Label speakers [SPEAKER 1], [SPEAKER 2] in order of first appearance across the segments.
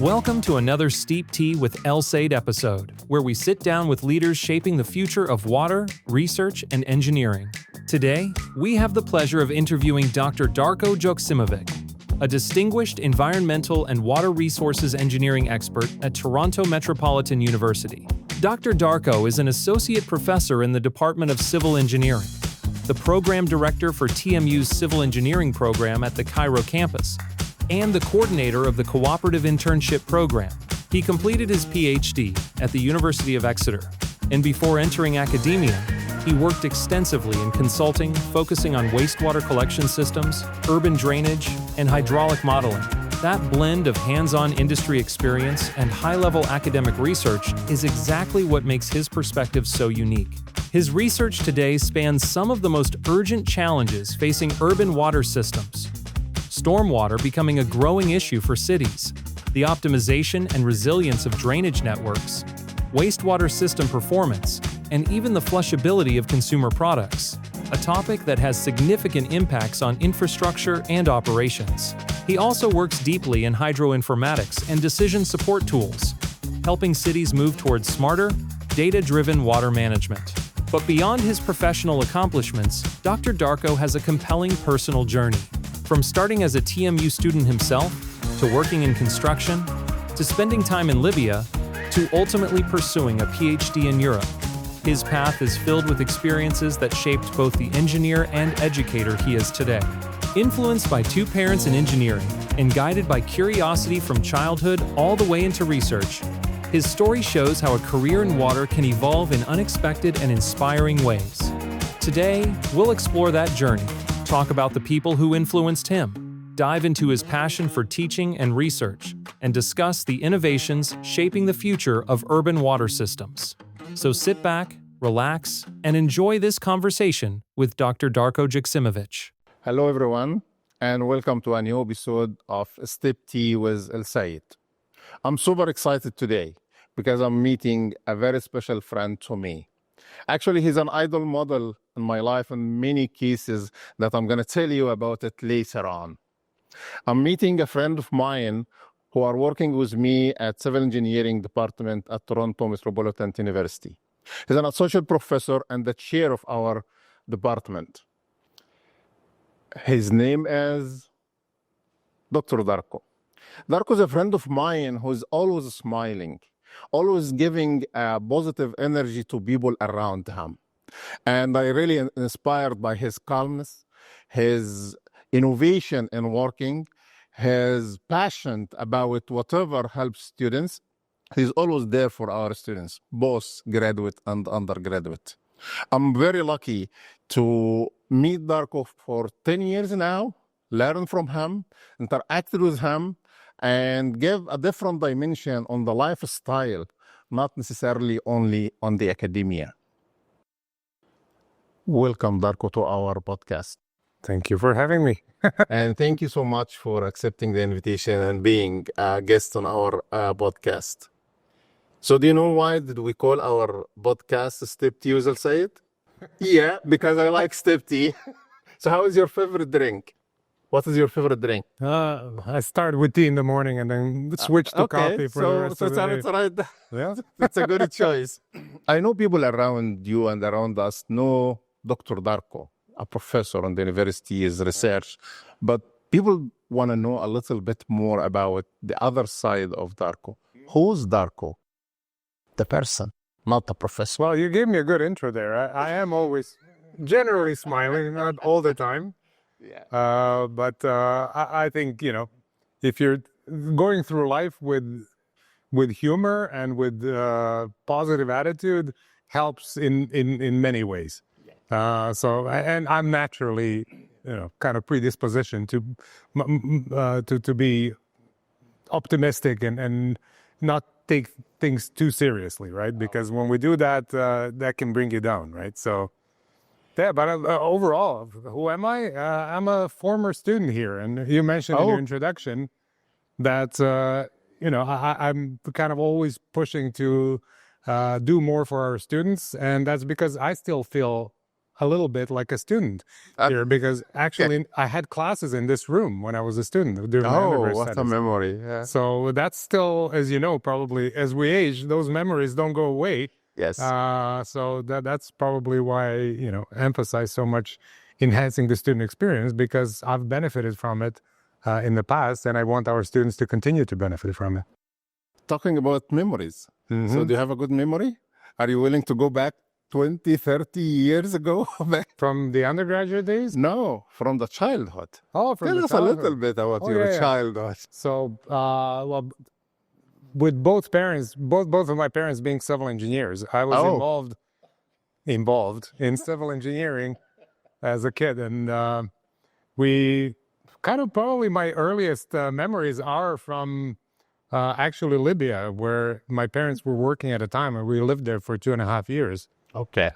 [SPEAKER 1] Welcome to another Steep Tea with Elsayed episode, where we sit down with leaders shaping the future of water, research, and engineering. Today, we have the pleasure of interviewing Dr. Darko Joksimovic, a distinguished environmental and water resources engineering expert at Toronto Metropolitan University. Dr. Darko is an associate professor in the Department of Civil Engineering, the program director for TMU's Civil Engineering program at the Cairo campus, and the coordinator of the Co-operative Internship Program. He completed his PhD at the University of Exeter, and before entering academia, he worked extensively in consulting, focusing on wastewater collection systems, urban drainage, and hydraulic modeling. That blend of hands-on industry experience and high-level academic research is exactly what makes his perspective so unique. His research today spans some of the most urgent challenges facing urban water systems: stormwater becoming a growing issue for cities, the optimization and resilience of drainage networks, wastewater system performance, and even the flushability of consumer products, a topic that has significant impacts on infrastructure and operations. He also works deeply in hydroinformatics and decision support tools, helping cities move towards smarter, data-driven water management. But beyond his professional accomplishments, Dr. Darko has a compelling personal journey. From starting as a TMU student himself, to working in construction, to spending time in Libya, to ultimately pursuing a PhD in Europe. His path is filled with experiences that shaped both the engineer and educator he is today. Influenced by two parents in engineering and guided by curiosity from childhood all the way into research, his story shows how a career in water can evolve in unexpected and inspiring ways. Today, we'll explore that journey, talk about the people who influenced him, dive into his passion for teaching and research, and discuss the innovations shaping the future of urban water systems. So sit back, relax, and enjoy this conversation with Dr. Darko Joksimovic.
[SPEAKER 2] Hello, everyone, and welcome to a new episode of Step Tea with Elsayed. I'm super excited today because I'm meeting a very special friend to me. Actually, he's an idol model in my life in many cases that I'm going to tell you about it later on. I'm meeting a friend of mine who are working with me at Civil Engineering Department at Toronto Metropolitan University. He's an associate professor and the chair of our department. His name is Dr. Darko. Darko is a friend of mine who's always smiling, always giving positive energy to people around him. And I really inspired by his calmness, his innovation in working, his passion about whatever helps students. He's always there for our students, both graduate and undergraduate. I'm very lucky to meet Darko for 10 years now, learn from him, interacted with him, and give a different dimension on the lifestyle, not necessarily only on the academia. Welcome, Darko, to our podcast.
[SPEAKER 3] Thank you for having me.
[SPEAKER 2] And thank you so much for accepting the invitation and being a guest on our podcast. So do you know why did we call our podcast Step Tea with Elsayed? Yeah, because I like step tea. So how is your favorite drink? What is your favorite drink?
[SPEAKER 3] I start with tea in the morning and then switch to coffee for the rest of the day.
[SPEAKER 2] It's right.
[SPEAKER 3] Yeah.
[SPEAKER 2] That's a good choice. I know people around you and around us know Dr. Darko, a professor on the university's research, but people want to know a little bit more about the other side of Darko. Who's Darko? The person, not the professor.
[SPEAKER 3] Well, you gave me a good intro there. I am always generally smiling, not all the time.
[SPEAKER 2] Yeah.
[SPEAKER 3] But I think, if you're going through life with humor and with positive attitude, helps in many ways. And I'm naturally, kind of predispositioned to be optimistic and not take things too seriously, right? Because when we do that, that can bring you down, right? So, yeah, but overall, who am I? I'm a former student here. And you mentioned in your introduction that, I'm kind of always pushing to do more for our students. And that's because I still feel a little bit like a student here because actually I had classes in this room when I was a student during my undergrad
[SPEAKER 2] what a
[SPEAKER 3] studies.
[SPEAKER 2] memory. Yeah.
[SPEAKER 3] So that's still, as you know, probably as we age, those memories don't go away.
[SPEAKER 2] Yes.
[SPEAKER 3] So that's probably why I, emphasize so much enhancing the student experience, because I've benefited from it in the past, and I want our students to continue to benefit from it.
[SPEAKER 2] Talking about memories.
[SPEAKER 3] Mm-hmm.
[SPEAKER 2] So do you have a good memory? Are you willing to go back 20, 30 years ago?
[SPEAKER 3] From the undergraduate days?
[SPEAKER 2] No, from the childhood.
[SPEAKER 3] Oh, from
[SPEAKER 2] Tell
[SPEAKER 3] the
[SPEAKER 2] us
[SPEAKER 3] childhood.
[SPEAKER 2] a little bit about your childhood.
[SPEAKER 3] So, well, with both parents, both of my parents being civil engineers, I was involved in civil engineering as a kid, and we kind of probably my earliest memories are from actually Libya, where my parents were working at a time, and we lived there for 2.5 years.
[SPEAKER 2] Okay.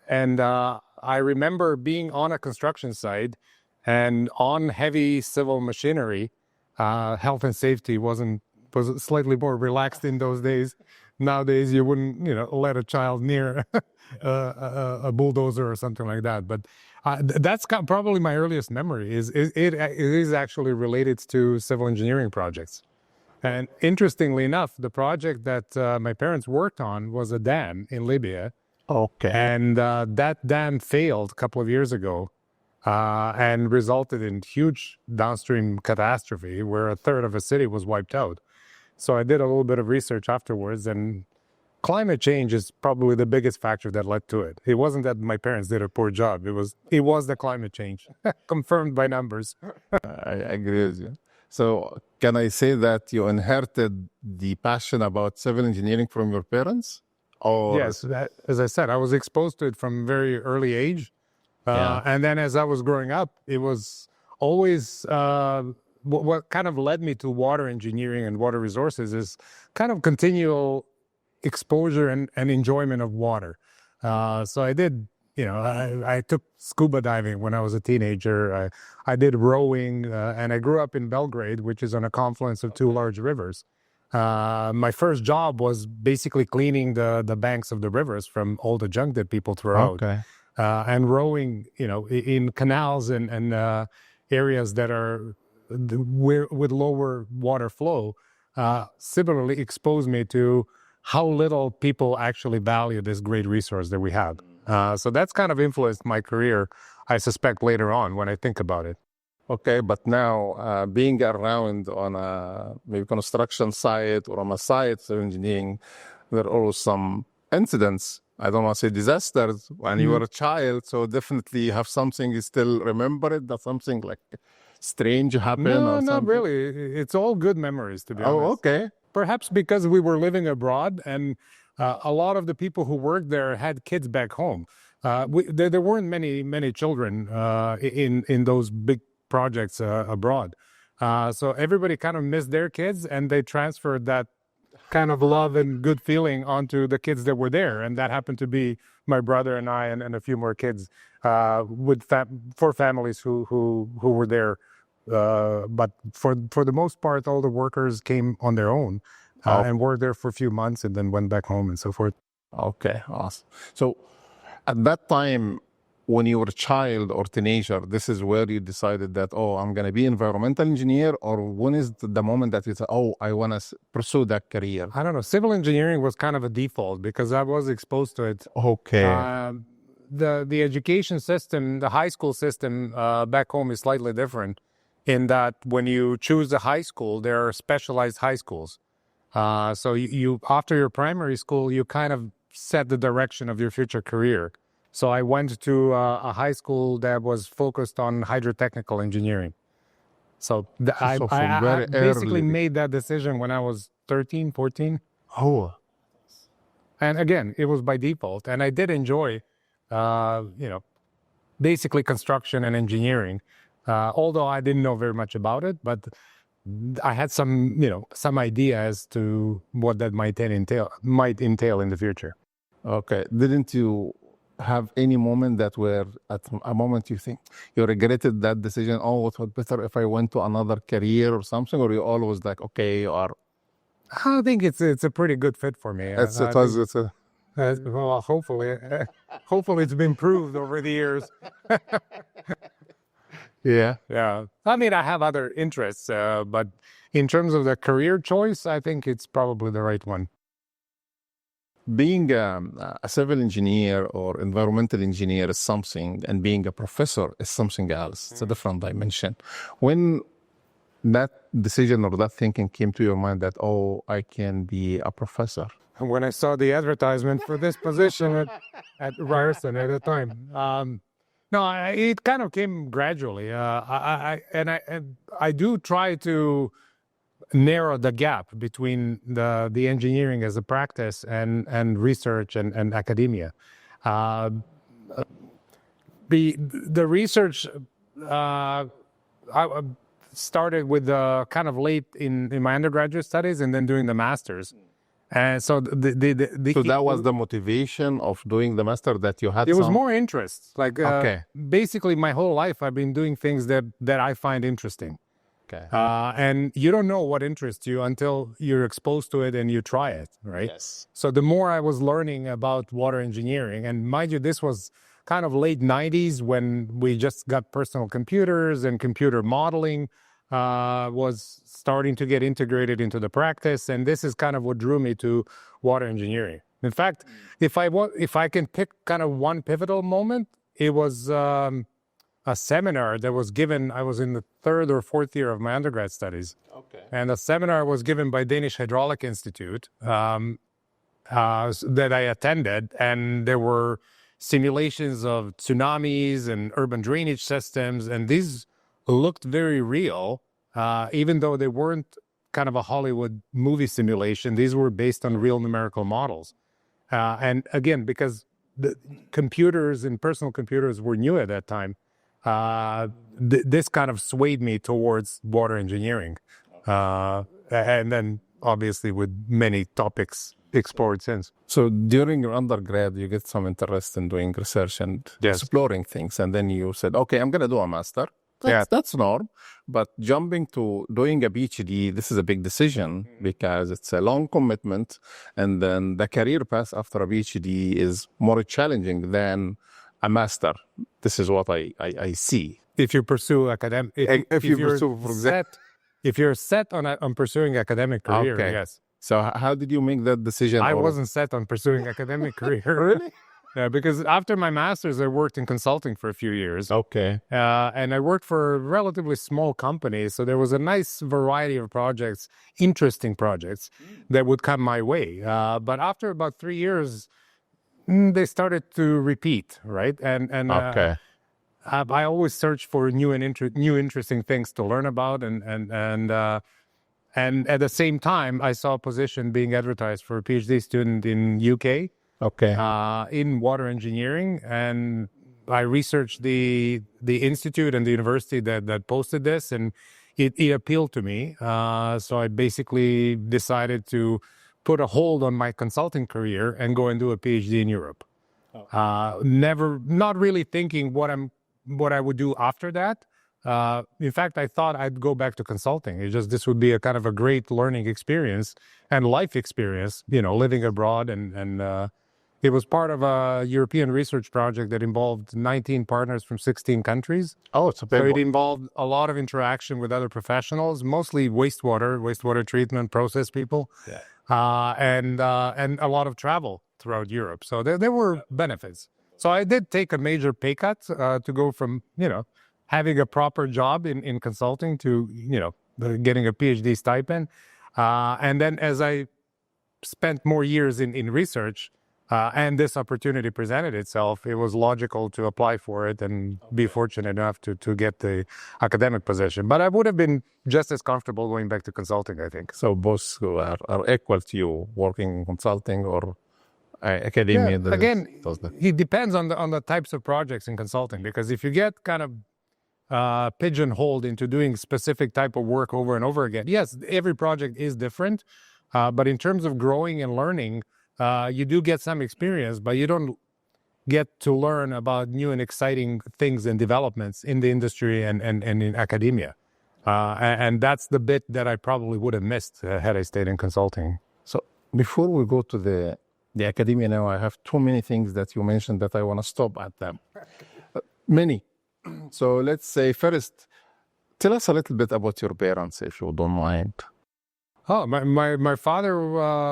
[SPEAKER 3] And I remember being on a construction site and on heavy civil machinery. Health and safety was slightly more relaxed in those days. Nowadays, you wouldn't, let a child near a bulldozer or something like that. But that's probably my earliest memory. It is actually related to civil engineering projects. And interestingly enough, the project that my parents worked on was a dam in Libya.
[SPEAKER 2] Okay.
[SPEAKER 3] And that dam failed a couple of years ago and resulted in huge downstream catastrophe where a third of a city was wiped out. So I did a little bit of research afterwards, and climate change is probably the biggest factor that led to it. It wasn't that my parents did a poor job. It was the climate change, confirmed by numbers.
[SPEAKER 2] I agree with you. So can I say that you inherited the passion about civil engineering from your parents? Or...
[SPEAKER 3] Yes, as I said, I was exposed to it from a very early age. And then as I was growing up, it was always what kind of led me to water engineering and water resources is kind of continual exposure and enjoyment of water. So I did, I took scuba diving when I was a teenager. I did rowing, and I grew up in Belgrade, which is on a confluence of two large rivers. My first job was basically cleaning the banks of the rivers from all the junk that people throw out.
[SPEAKER 2] Okay.
[SPEAKER 3] And rowing, in canals and areas that are with lower water flow, similarly exposed me to how little people actually value this great resource that we have. So that's kind of influenced my career, I suspect, later on when I think about it.
[SPEAKER 2] Okay, but now being around on a maybe construction site or on a site of engineering, there are always some incidents. I don't want to say disasters when you were a child, so definitely you have something you still remember it, that something like strange happened or something?
[SPEAKER 3] No, not really. It's all good memories, to be honest.
[SPEAKER 2] Oh, okay.
[SPEAKER 3] Perhaps because we were living abroad and a lot of the people who worked there had kids back home. There weren't many children in those big projects abroad. So everybody kind of missed their kids, and they transferred that kind of love and good feeling onto the kids that were there. And that happened to be my brother and I and a few more kids for families who were there. But for the most part, all the workers came on their own and were there for a few months and then went back home and so forth.
[SPEAKER 2] Okay, awesome. So at that time, when you were a child or teenager, this is where you decided that, I'm going to be environmental engineer, or when is the moment that you said, I want to pursue that career?
[SPEAKER 3] I don't know. Civil engineering was kind of a default because I was exposed to it.
[SPEAKER 2] Okay.
[SPEAKER 3] The education system, the high school system back home is slightly different in that when you choose a high school, there are specialized high schools. So you after your primary school, you kind of set the direction of your future career. So I went to a high school that was focused on hydrotechnical engineering. So I basically made that decision when I was 13, 14.
[SPEAKER 2] Oh.
[SPEAKER 3] And again, it was by default. And I did enjoy, basically construction and engineering, although I didn't know very much about it. But I had some idea as to what that might entail in the future.
[SPEAKER 2] Okay. Didn't you have any moment that were at a moment you think you regretted that decision? It was better if I went to another career or something, or you always like, okay, or
[SPEAKER 3] I think it's a pretty good fit for me. Well, hopefully it's been proved over the years.
[SPEAKER 2] Yeah.
[SPEAKER 3] Yeah. I mean, I have other interests, but in terms of the career choice, I think it's probably the right one.
[SPEAKER 2] Being a civil engineer or environmental engineer is something, and being a professor is something else. It's a different dimension. When that decision or that thinking came to your mind that, oh, I can be a professor?
[SPEAKER 3] And when I saw the advertisement for this position at Ryerson at the time, no, it kind of came gradually. I do try to narrow the gap between the engineering as a practice and research and academia. The research I started with kind of late in my undergraduate studies and then doing the master's. And so
[SPEAKER 2] So that was the motivation of doing the master, that you had
[SPEAKER 3] it was
[SPEAKER 2] some...
[SPEAKER 3] more interest. Like
[SPEAKER 2] Okay.
[SPEAKER 3] basically my whole life I've been doing things that I find interesting.
[SPEAKER 2] Okay.
[SPEAKER 3] And you don't know what interests you until you're exposed to it and you try it, right?
[SPEAKER 2] Yes.
[SPEAKER 3] So the more I was learning about water engineering, and mind you, this was kind of late 90s when we just got personal computers and computer modeling was starting to get integrated into the practice. And this is kind of what drew me to water engineering. In fact, if I can pick kind of one pivotal moment, it was a seminar that was given. I was in the 3rd or 4th year of my undergrad studies.
[SPEAKER 2] Okay.
[SPEAKER 3] And the seminar was given by Danish Hydraulic Institute that I attended. And there were simulations of tsunamis and urban drainage systems. And these looked very real, even though they weren't kind of a Hollywood movie simulation. These were based on real numerical models. And again, because the computers and personal computers were new at that time, this kind of swayed me towards water engineering. And then obviously with many topics explored since.
[SPEAKER 2] So during your undergrad, you get some interest in doing research and
[SPEAKER 3] Yes.
[SPEAKER 2] exploring things. And then you said, okay, I'm going to do a master. That's norm. But jumping to doing a PhD, this is a big decision because it's a long commitment. And then the career path after a PhD is more challenging than a master. This is what I see.
[SPEAKER 3] If you pursue academic, if you're set on pursuing academic career,
[SPEAKER 2] Okay.
[SPEAKER 3] yes.
[SPEAKER 2] So how did you make that decision?
[SPEAKER 3] I wasn't set on pursuing academic career.
[SPEAKER 2] Really?
[SPEAKER 3] Yeah, because after my master's, I worked in consulting for a few years.
[SPEAKER 2] Okay.
[SPEAKER 3] And I worked for relatively small companies. So there was a nice variety of projects, interesting projects that would come my way. But after about 3 years, they started to repeat, right? And
[SPEAKER 2] Okay.
[SPEAKER 3] I always search for new interesting things to learn about. And at the same time, I saw a position being advertised for a PhD student in UK.
[SPEAKER 2] Okay.
[SPEAKER 3] In water engineering, and I researched the institute and the university that posted this, and it appealed to me. So I basically decided to put a hold on my consulting career and go and do a PhD in Europe. Not really thinking what I would do after that. In fact, I thought I'd go back to consulting. This would be a kind of a great learning experience and life experience, living abroad and it was part of a European research project that involved 19 partners from 16 countries.
[SPEAKER 2] Oh, it's a big
[SPEAKER 3] So it
[SPEAKER 2] one.
[SPEAKER 3] involved a lot of interaction with other professionals, mostly wastewater treatment, process people, and a lot of travel throughout Europe. So there were benefits. So I did take a major pay cut to go from, having a proper job in consulting to, getting a PhD stipend. And then as I spent more years in research, and this opportunity presented itself, it was logical to apply for it and be fortunate enough to get the academic position. But I would have been just as comfortable going back to consulting, I think.
[SPEAKER 2] So both are equal to you, working in consulting or academia.
[SPEAKER 3] Yeah, again, it depends on the types of projects in consulting, because if you get kind of pigeonholed into doing specific type of work over and over again, yes, every project is different. But in terms of growing and learning, you do get some experience, but you don't get to learn about new and exciting things and developments in the industry and in academia. And that's the bit that I probably would have missed had I stayed in consulting.
[SPEAKER 2] So before we go to the the academia now, I have too many things that you mentioned that I want to stop at them. Many. So let's say first, tell us a little bit about your parents, if you don't mind.
[SPEAKER 3] Oh, my father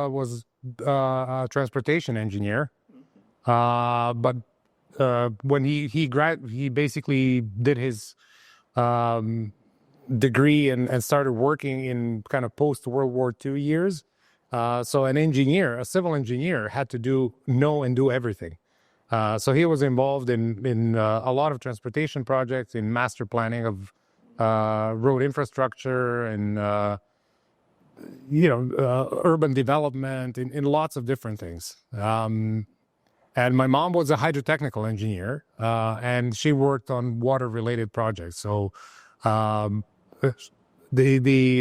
[SPEAKER 3] was a transportation engineer, but when he basically did his degree and started working in kind of post World War II years. So an engineer, a civil engineer, had to know and do everything. So he was involved in a lot of transportation projects, in master planning of road infrastructure and urban development, in lots of different things. And my mom was a hydrotechnical engineer, and she worked on water-related projects. So I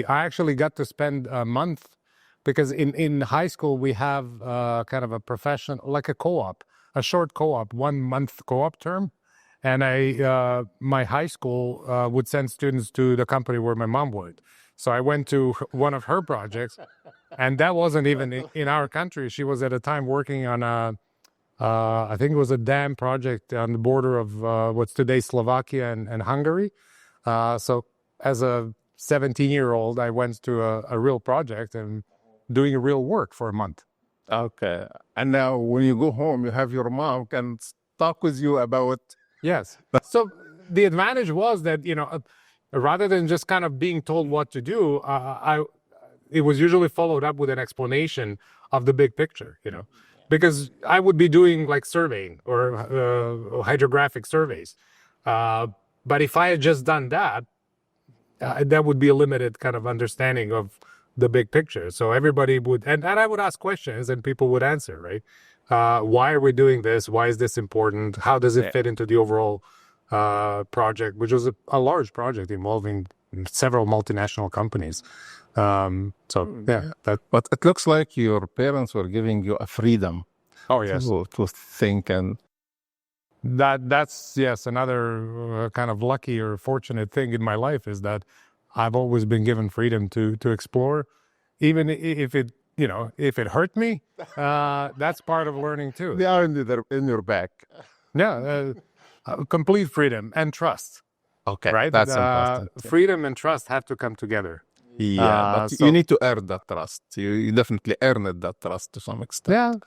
[SPEAKER 3] actually got to spend a month, because in high school we have kind of a profession, like a co-op, a short co-op, 1 month co-op term. And my high school would send students to the company where my mom worked. So I went to one of her projects, and that wasn't even in our country. She was at a time working on I think it was a dam project on the border of what's today Slovakia and Hungary. So as a 17-year-old, I went to a real project and doing real work for a month.
[SPEAKER 2] Okay. And now when you go home, you have your mom can talk with you about...
[SPEAKER 3] Yes. So the advantage was that, rather than just kind of being told what to do, it was usually followed up with an explanation of the big picture, because I would be doing like surveying or hydrographic surveys. But if I had just done that, that would be a limited kind of understanding of the big picture. So everybody would, and I would ask questions and people would answer, right? Why are we doing this? Why is this important? How does it fit into the overall project, which was a large project involving several multinational companies.
[SPEAKER 2] But it looks like your parents were giving you a freedom.
[SPEAKER 3] Oh yes,
[SPEAKER 2] to think, and
[SPEAKER 3] that's another kind of lucky or fortunate thing in my life is that I've always been given freedom to explore, even if it hurt me. That's part of learning too.
[SPEAKER 2] They are in your back.
[SPEAKER 3] Yeah, complete freedom and trust.
[SPEAKER 2] Okay,
[SPEAKER 3] right.
[SPEAKER 2] That's important.
[SPEAKER 3] Freedom and trust have to come together.
[SPEAKER 2] Yeah, but you need to earn that trust. You definitely earned that trust to some extent.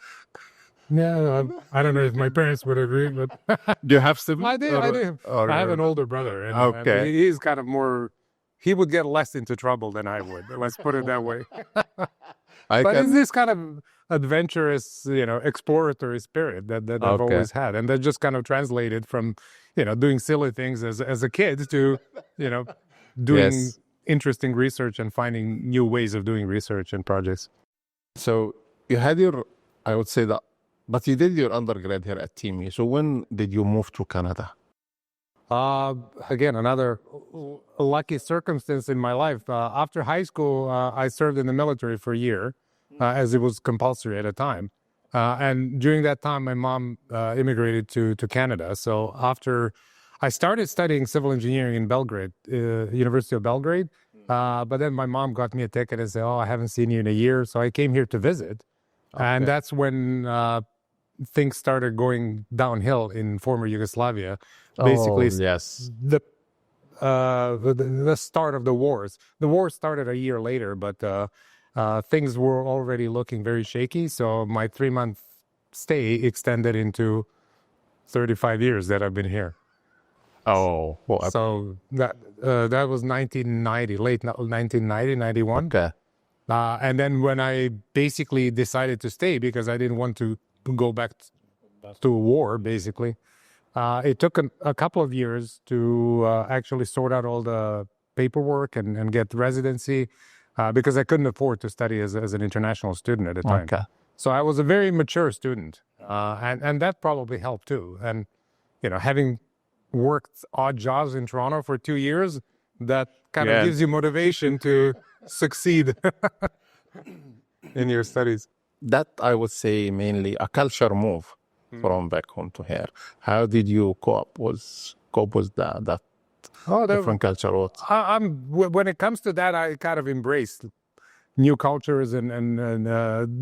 [SPEAKER 3] Yeah. I don't know if my parents would agree, but
[SPEAKER 2] do you have siblings?
[SPEAKER 3] I do. I have an older brother, and he's kind of more. He would get less into trouble than I would. Let's put it that way. It's this kind of adventurous, exploratory spirit that I've always had, and that just kind of translated from, doing silly things as a kid to, doing interesting research and finding new ways of doing research and projects.
[SPEAKER 2] So you had but you did your undergrad here at TME. So when did you move to Canada?
[SPEAKER 3] Again, another lucky circumstance in my life. After high school, I served in the military for a year, as it was compulsory at a time. And during that time, my mom immigrated to Canada. So after I started studying civil engineering in Belgrade, University of Belgrade, but then my mom got me a ticket and said, I haven't seen you in a year. So I came here to visit. Okay. And that's when things started going downhill in former Yugoslavia. Basically, the start of the wars. The war started a year later, but things were already looking very shaky. So my 3-month stay extended into 35 years that I've been here.
[SPEAKER 2] Oh, well,
[SPEAKER 3] so that was 1990, late 1990, 91.
[SPEAKER 2] Okay.
[SPEAKER 3] And then when I basically decided to stay because I didn't want to go back to war, basically, it took a couple of years to actually sort out all the paperwork and get residency because I couldn't afford to study as an international student at the time.
[SPEAKER 2] Okay.
[SPEAKER 3] So I was a very mature student, and that probably helped too. And, having worked odd jobs in Toronto for 2 years, that kind of gives you motivation to succeed in your studies.
[SPEAKER 2] That I would say mainly a culture move from back home to here. How did you cope with that different culture?
[SPEAKER 3] When it comes to that, I kind of embrace new cultures and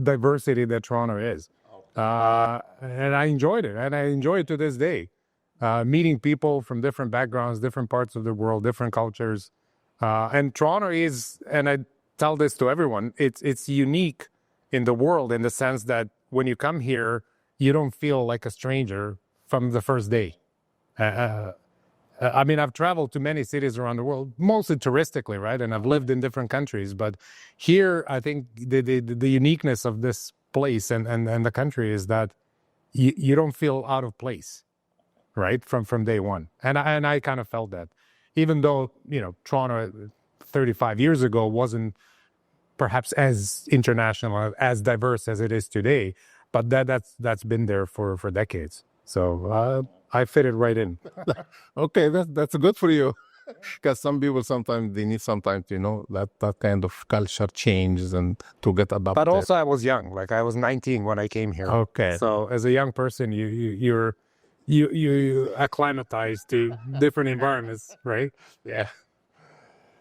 [SPEAKER 3] diversity that Toronto is. And I enjoyed it, and I enjoy it to this day. Meeting people from different backgrounds, different parts of the world, different cultures. And Toronto is, and I tell this to everyone, it's unique in the world in the sense that when you come here, you don't feel like a stranger from the first day. I mean, I've traveled to many cities around the world, mostly touristically, right? And I've lived in different countries. But here, I think the uniqueness of this place and the country is that you don't feel out of place, right? From day one. And I kind of felt that. Even though, Toronto 35 years ago wasn't perhaps as international, as diverse as it is today, but that's been there for decades. So I fit it right in.
[SPEAKER 2] Okay, that's good for you. Because some people sometimes they need some time to that kind of culture changes and to get adapted.
[SPEAKER 3] But also I was young, like I was 19 when I came here.
[SPEAKER 2] Okay.
[SPEAKER 3] So as a young person, you acclimatize to different environments, right?
[SPEAKER 2] Yeah.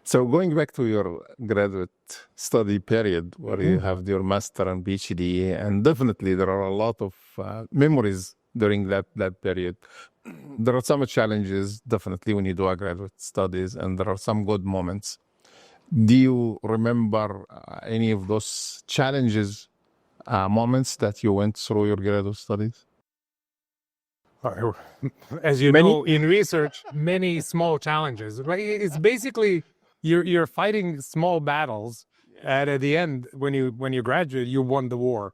[SPEAKER 2] So going back to your graduate study period where you have your master and PhD, and definitely there are a lot of memories during that period. There are some challenges, definitely, when you do a graduate studies, and there are some good moments. Do you remember any of those challenges, moments that you went through your graduate studies?
[SPEAKER 3] As you know, in research, many small challenges. Right? It's basically you're fighting small battles, and at the end, when you graduate, you won the war.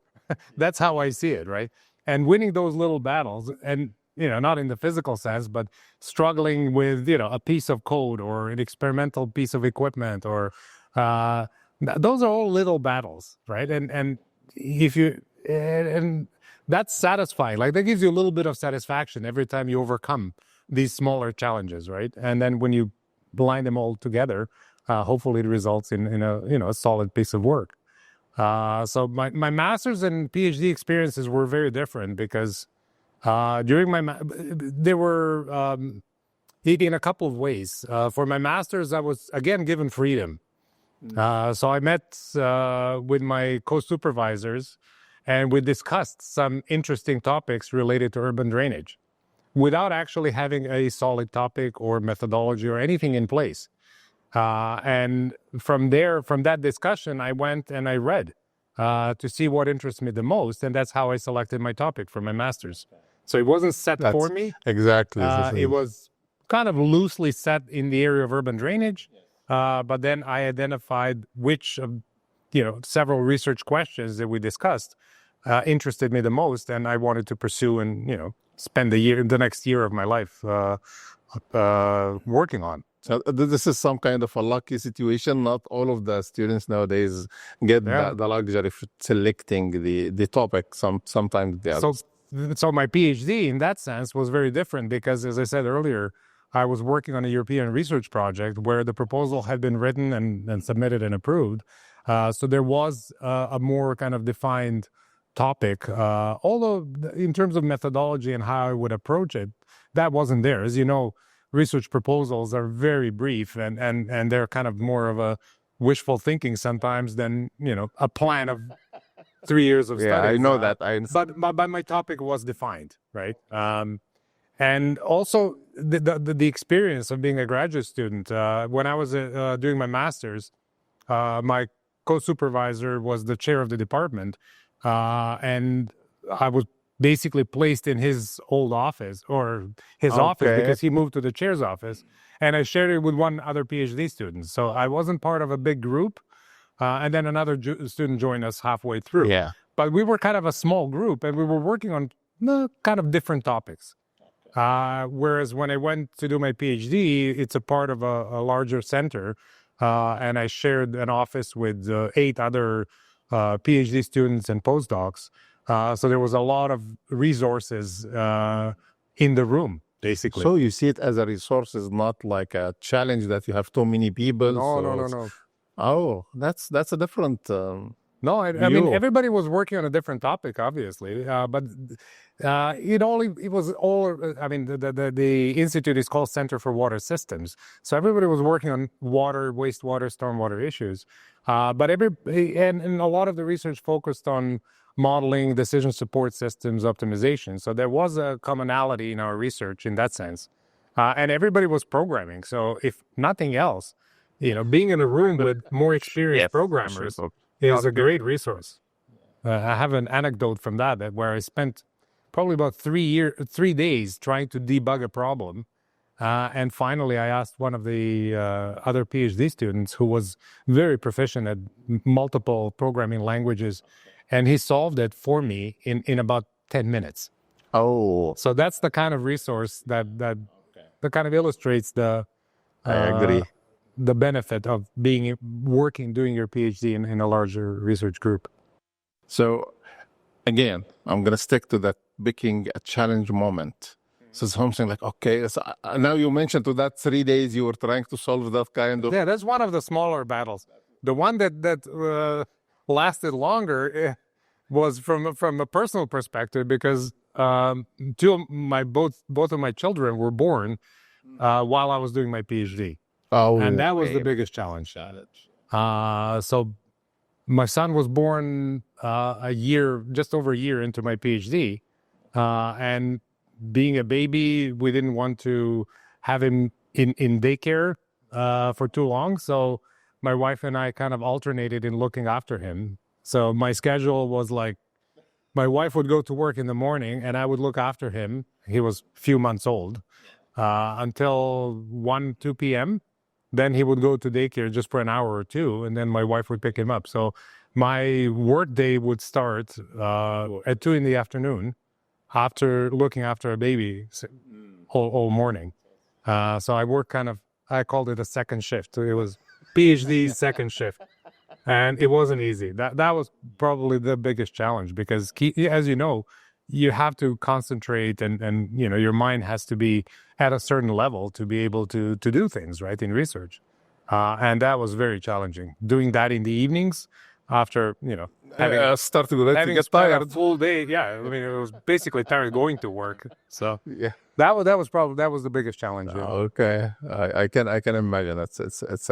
[SPEAKER 3] That's how I see it, right? And winning those little battles, and not in the physical sense, but struggling with a piece of code or an experimental piece of equipment, or those are all little battles, right? And if you and that's satisfying. Like that gives you a little bit of satisfaction every time you overcome these smaller challenges, right? And then when you blind them all together, hopefully it results in a solid piece of work. So my master's and PhD experiences were very different because during they were in a couple of ways. For my master's, I was again given freedom. So I met with my co-supervisors, and we discussed some interesting topics related to urban drainage without actually having a solid topic or methodology or anything in place. And from that discussion, I went and I read to see what interests me the most. And that's how I selected my topic for my master's. So it wasn't set for me.
[SPEAKER 2] Exactly.
[SPEAKER 3] It was kind of loosely set in the area of urban drainage. But then I identified which of, several research questions that we discussed interested me the most, and I wanted to pursue and, spend the next year of my life working on.
[SPEAKER 2] So this is some kind of a lucky situation. Not all of the students nowadays get the luxury of selecting the topic. Sometimes they are.
[SPEAKER 3] So my PhD in that sense was very different because, as I said earlier, I was working on a European research project where the proposal had been written and submitted and approved. So there was a more kind of defined topic, although in terms of methodology and how I would approach it, that wasn't there. As you know, research proposals are very brief and they're kind of more of a wishful thinking sometimes than, a plan of 3 years of studies.
[SPEAKER 2] Yeah, I know that.
[SPEAKER 3] But my topic was defined, right? And also the experience of being a graduate student. When I was doing my master's, my co-supervisor was the chair of the department, and I was basically placed in his old office or his office because he moved to the chair's office, and I shared it with one other PhD student. So I wasn't part of a big group, and then another student joined us halfway through.
[SPEAKER 2] Yeah.
[SPEAKER 3] But we were kind of a small group, and we were working on kind of different topics. Whereas when I went to do my PhD, it's a part of a larger center, and I shared an office with 8 other PhD students and postdocs. So there was a lot of resources in the room, basically.
[SPEAKER 2] So you see it as a resource, not like a challenge that you have too many people.
[SPEAKER 3] No.
[SPEAKER 2] Oh, that's a different.
[SPEAKER 3] No, I mean, everybody was working on a different topic, obviously, but it was all. I mean, the institute is called Center for Water Systems, so everybody was working on water, wastewater, stormwater issues. But and a lot of the research focused on modeling, decision support systems, optimization. So there was a commonality in our research in that sense. And everybody was programming. So if nothing else, being in a room with more experienced programmers is a great resource. I have an anecdote from that where I spent probably about 3 days trying to debug a problem. And finally, I asked one of the other PhD students who was very proficient at multiple programming languages, and he solved it for me in about 10 minutes.
[SPEAKER 2] Oh,
[SPEAKER 3] So that's the kind of resource that kind of illustrates
[SPEAKER 2] I agree.
[SPEAKER 3] the benefit of doing your PhD in a larger research group.
[SPEAKER 2] So again, I'm going to stick to that picking a challenge moment. So something like, okay, so now you mentioned to that 3 days you were trying to solve that kind of...
[SPEAKER 3] Yeah, that's one of the smaller battles. The one that lasted longer was from a personal perspective because both of my children were born while I was doing my PhD.
[SPEAKER 2] Oh,
[SPEAKER 3] and that was the biggest challenge. So my son was born just over a year into my PhD, and being a baby, we didn't want to have him in daycare for too long. So my wife and I kind of alternated in looking after him. So my schedule was like, my wife would go to work in the morning and I would look after him. He was a few months old until 2 p.m. Then he would go to daycare just for an hour or two, and then my wife would pick him up. So my work day would start at 2 in the afternoon after looking after a baby all morning. So I worked I called it a second shift. It was PhD second shift. And it wasn't easy. That was probably the biggest challenge because, as you know, you have to concentrate and your mind has to be at a certain level to be able to do things, right, in research. And that was very challenging. Doing that in the evenings after, having
[SPEAKER 2] started to get
[SPEAKER 3] spent
[SPEAKER 2] tired.
[SPEAKER 3] a full day. Yeah, I mean, it was basically tired going to work. So
[SPEAKER 2] Yeah.
[SPEAKER 3] that was the biggest challenge. Yeah.
[SPEAKER 2] Okay, I can imagine. It's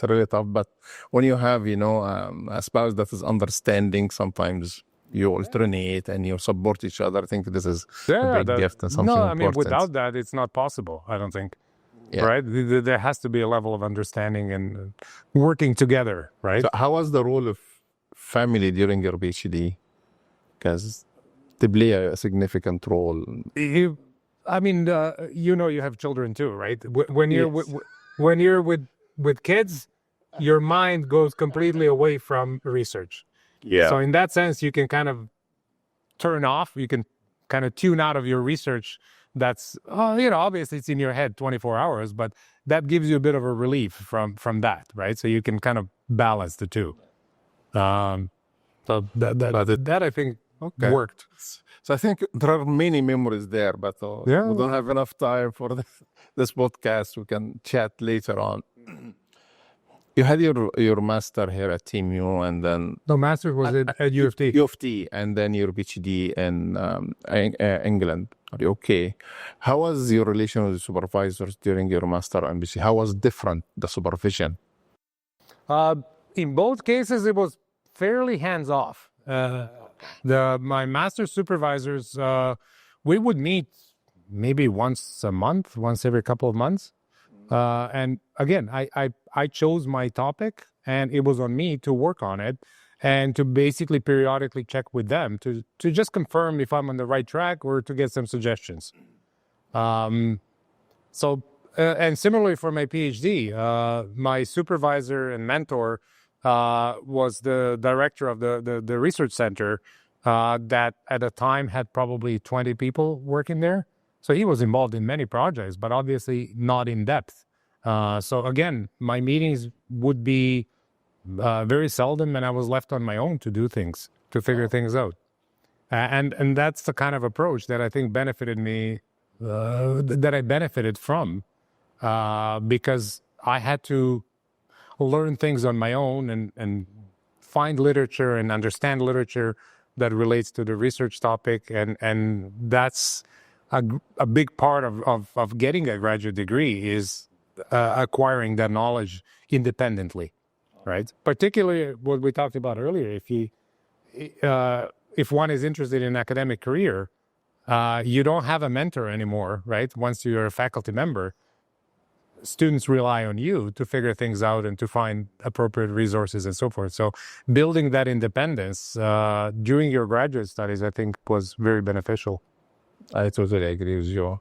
[SPEAKER 2] really tough. But when you have a spouse that is understanding, sometimes you alternate and you support each other. I think this is a big gift and something important.
[SPEAKER 3] I mean, without that, it's not possible. I don't think.
[SPEAKER 2] Yeah.
[SPEAKER 3] Right? There has to be a level of understanding and working together. Right?
[SPEAKER 2] So how was the role of family during your PhD? Because they play a significant role.
[SPEAKER 3] You have children too, right? When you're with kids, your mind goes completely away from research.
[SPEAKER 2] Yeah.
[SPEAKER 3] So in that sense, you can kind of turn off. You can kind of tune out of your research. That's obviously it's in your head 24 hours, but that gives you a bit of a relief from that, right? So you can kind of balance the two. So that I think worked.
[SPEAKER 2] So I think there are many memories there, but we don't have enough time for this podcast. We can chat later on. You had your master here at TMU, and then
[SPEAKER 3] no, master was at U of T.
[SPEAKER 2] U of T, and then your PhD in England. Are you okay? How was your relation with the supervisors during your master and PhD? How was different the supervision?
[SPEAKER 3] In both cases, it was fairly hands off. My master supervisors, we would meet maybe once a month, once every couple of months. And again, I chose my topic and it was on me to work on it and to basically periodically check with them to just confirm if I'm on the right track or to get some suggestions. And similarly for my PhD, my supervisor and mentor was the director of the research center that at the time had probably 20 people working there. So he was involved in many projects, but obviously not in depth. So again, my meetings would be very seldom, and I was left on my own to do things, to figure things out. And that's the kind of approach that I think benefited me, that I benefited from, because I had to learn things on my own and find literature and understand literature that relates to the research topic. And that's a big part of getting a graduate degree is acquiring that knowledge independently, right? Particularly what we talked about earlier, if one is interested in an academic career, you don't have a mentor anymore, right? Once you're a faculty member, students rely on you to figure things out and to find appropriate resources and so forth. So building that independence during your graduate studies, I think, was very beneficial.
[SPEAKER 2] I totally agree with you.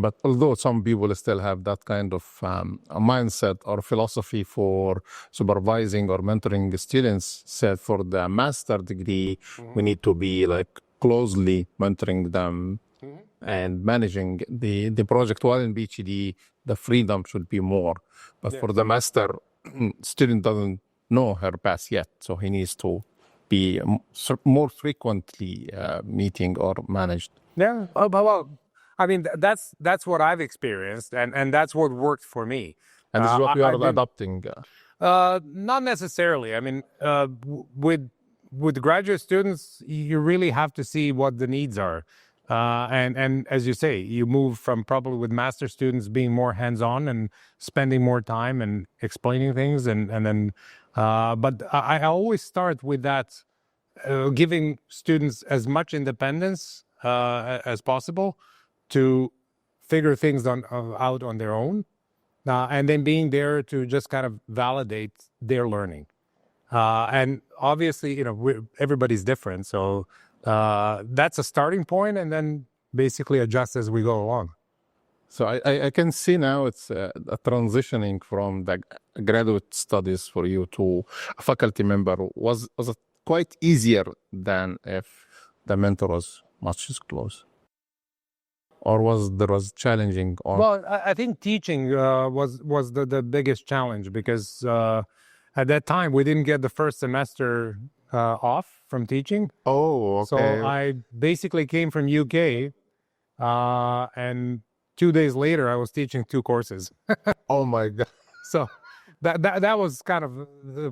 [SPEAKER 2] But although some people still have that kind of a mindset or philosophy for supervising or mentoring students, said for the master degree, we need to be like closely mentoring them and managing the project. While in PhD, the freedom should be more. But for the master, student doesn't know her path yet, so he needs to be more frequently meeting or managed.
[SPEAKER 3] Yeah, well, I mean, that's what I've experienced, and that's what worked for me.
[SPEAKER 2] And this is what we are adopting.
[SPEAKER 3] Not necessarily. I mean, with graduate students, you really have to see what the needs are. And as you say, you move from probably with master students being more hands-on and spending more time and explaining things, and then, but I always start with that, giving students as much independence as possible to figure things out on their own, and then being there to just kind of validate their learning. And obviously, everybody's different, so that's a starting point, and then basically adjust as we go along.
[SPEAKER 2] So I can see now it's a transitioning from the graduate studies for you to a faculty member. Was it quite easier than if the mentor was much close? Or was challenging? Or...
[SPEAKER 3] Well, I think teaching was the biggest challenge, because at that time we didn't get the first semester off from teaching.
[SPEAKER 2] Oh, okay.
[SPEAKER 3] So I basically came from UK, and 2 days later I was teaching 2 courses.
[SPEAKER 2] Oh my God!
[SPEAKER 3] So that was kind of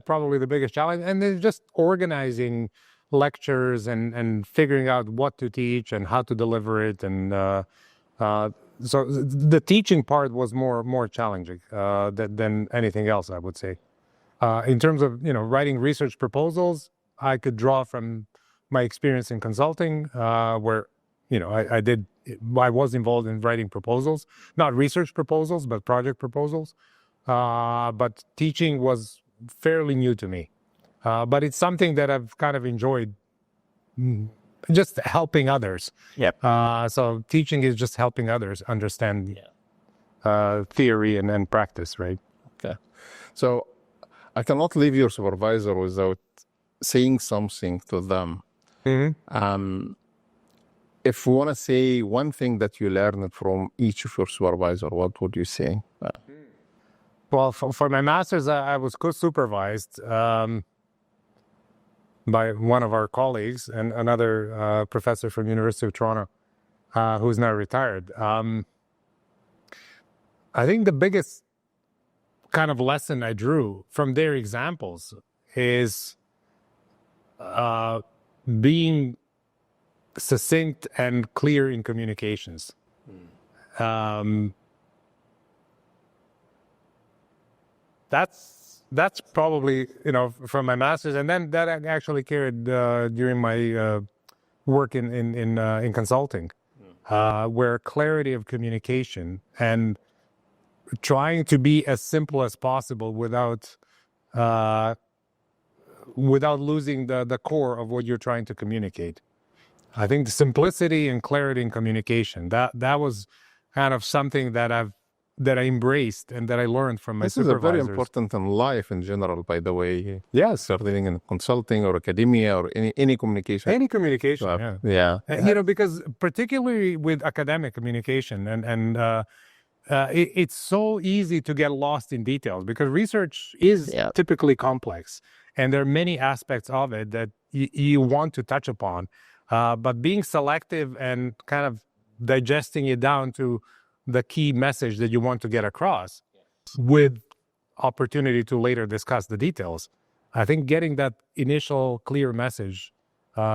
[SPEAKER 3] probably the biggest challenge, and then just organizing lectures and figuring out what to teach and how to deliver it, and so the teaching part was more challenging than anything else, I would say. In terms of writing research proposals, I could draw from my experience in consulting, where I was involved in writing proposals, not research proposals, but project proposals. But teaching was fairly new to me. But it's something that I've kind of enjoyed, just helping others.
[SPEAKER 2] Yep.
[SPEAKER 3] So teaching is just helping others understand theory and practice, right?
[SPEAKER 2] Okay. So I cannot leave your supervisor without saying something to them.
[SPEAKER 3] Mm-hmm.
[SPEAKER 2] If you want to say one thing that you learned from each of your supervisor, what would you say?
[SPEAKER 3] Well, for my master's, I was co-supervised by one of our colleagues and another professor from University of Toronto, who's now retired. I think the biggest kind of lesson I drew from their examples is being succinct and clear in communications. That's probably from my master's, and then that actually carried during my work in consulting, where clarity of communication and trying to be as simple as possible without losing the core of what you're trying to communicate. I think the simplicity and clarity in communication, that was kind of something that I embraced and that I learned from my supervisors.
[SPEAKER 2] This is very important in life in general, by the way.
[SPEAKER 3] Yes.
[SPEAKER 2] Starting in consulting or academia or any communication.
[SPEAKER 3] Any communication,
[SPEAKER 2] yeah.
[SPEAKER 3] Because particularly with academic communication, and it's so easy to get lost in details, because research is typically complex, and there are many aspects of it that you want to touch upon. But being selective and kind of digesting it down to the key message that you want to get across, with opportunity to later discuss the details. I think getting that initial clear message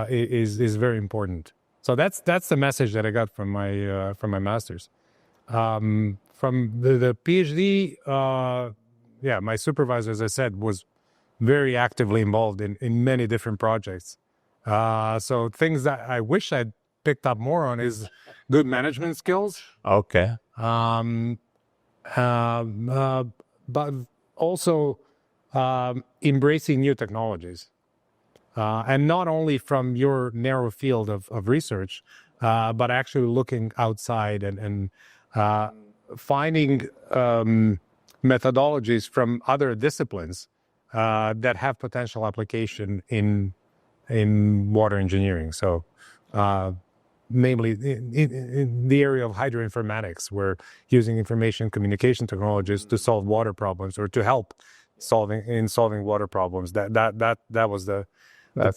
[SPEAKER 3] is very important. So that's the message that I got from my master's. From the PhD, my supervisor, as I said, was very actively involved in many different projects. So things that I wish I'd picked up more on is good management skills.
[SPEAKER 2] Okay.
[SPEAKER 3] But also embracing new technologies. And not only from your narrow field of research, but actually looking outside and finding methodologies from other disciplines that have potential application in water engineering. So namely in the area of hydroinformatics, we're using information communication technologies to solve water problems or to help solving water problems. That was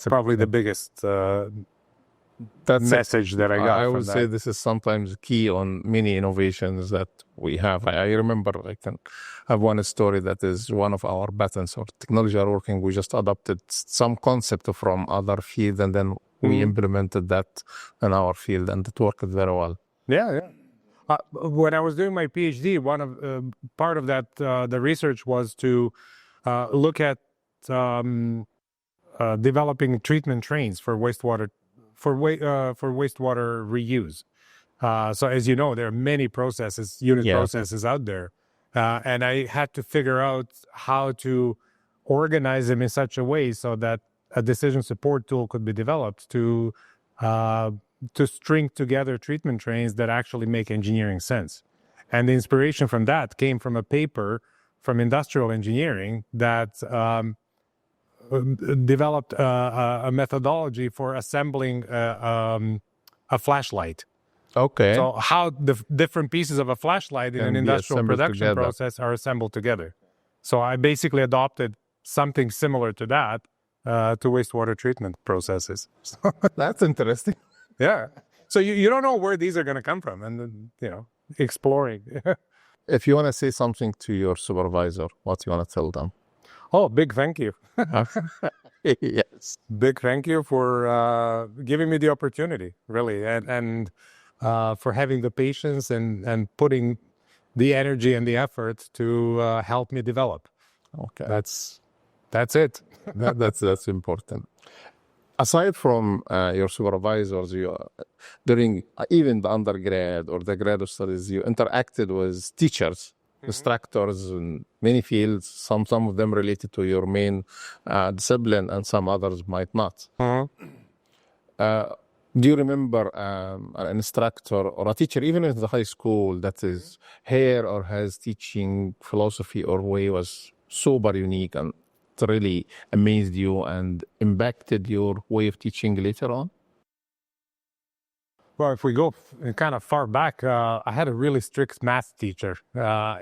[SPEAKER 3] probably the biggest message that I got.
[SPEAKER 2] I
[SPEAKER 3] from
[SPEAKER 2] would say this is sometimes key on many innovations that we have. I remember I can have one story that is one of our patents or technology are working. We just adopted some concept from other field and then we implemented that in our field and it worked very well.
[SPEAKER 3] Yeah. When I was doing my PhD, one of part of that the research was to look at developing treatment trains for wastewater reuse. So as you know, there are many unit processes out there, and I had to figure out how to organize them in such a way so that a decision support tool could be developed to string together treatment trains that actually make engineering sense. And the inspiration from that came from a paper from industrial engineering that developed a methodology for assembling a flashlight.
[SPEAKER 2] Okay.
[SPEAKER 3] So how the different pieces of a flashlight in an industrial production process are assembled together. So I basically adopted something similar to that to wastewater treatment processes.
[SPEAKER 2] That's interesting.
[SPEAKER 3] Yeah. So you don't know where these are going to come from, and then, exploring.
[SPEAKER 2] If you want to say something to your supervisor, what do you want to tell them?
[SPEAKER 3] Oh, big thank you.
[SPEAKER 2] Yes.
[SPEAKER 3] Big thank you for giving me the opportunity, really, and for having the patience and putting the energy and the effort to help me develop.
[SPEAKER 2] Okay.
[SPEAKER 3] That's it.
[SPEAKER 2] That's important. Aside from your supervisors, during even the undergrad or the graduate studies, you interacted with teachers, instructors in many fields, some of them related to your main discipline and some others might not. Do you remember an instructor or a teacher, even in the high school, that is here or has teaching philosophy or way was super unique and it really amazed you and impacted your way of teaching later on?
[SPEAKER 3] Well, if we go kind of far back, I had a really strict math teacher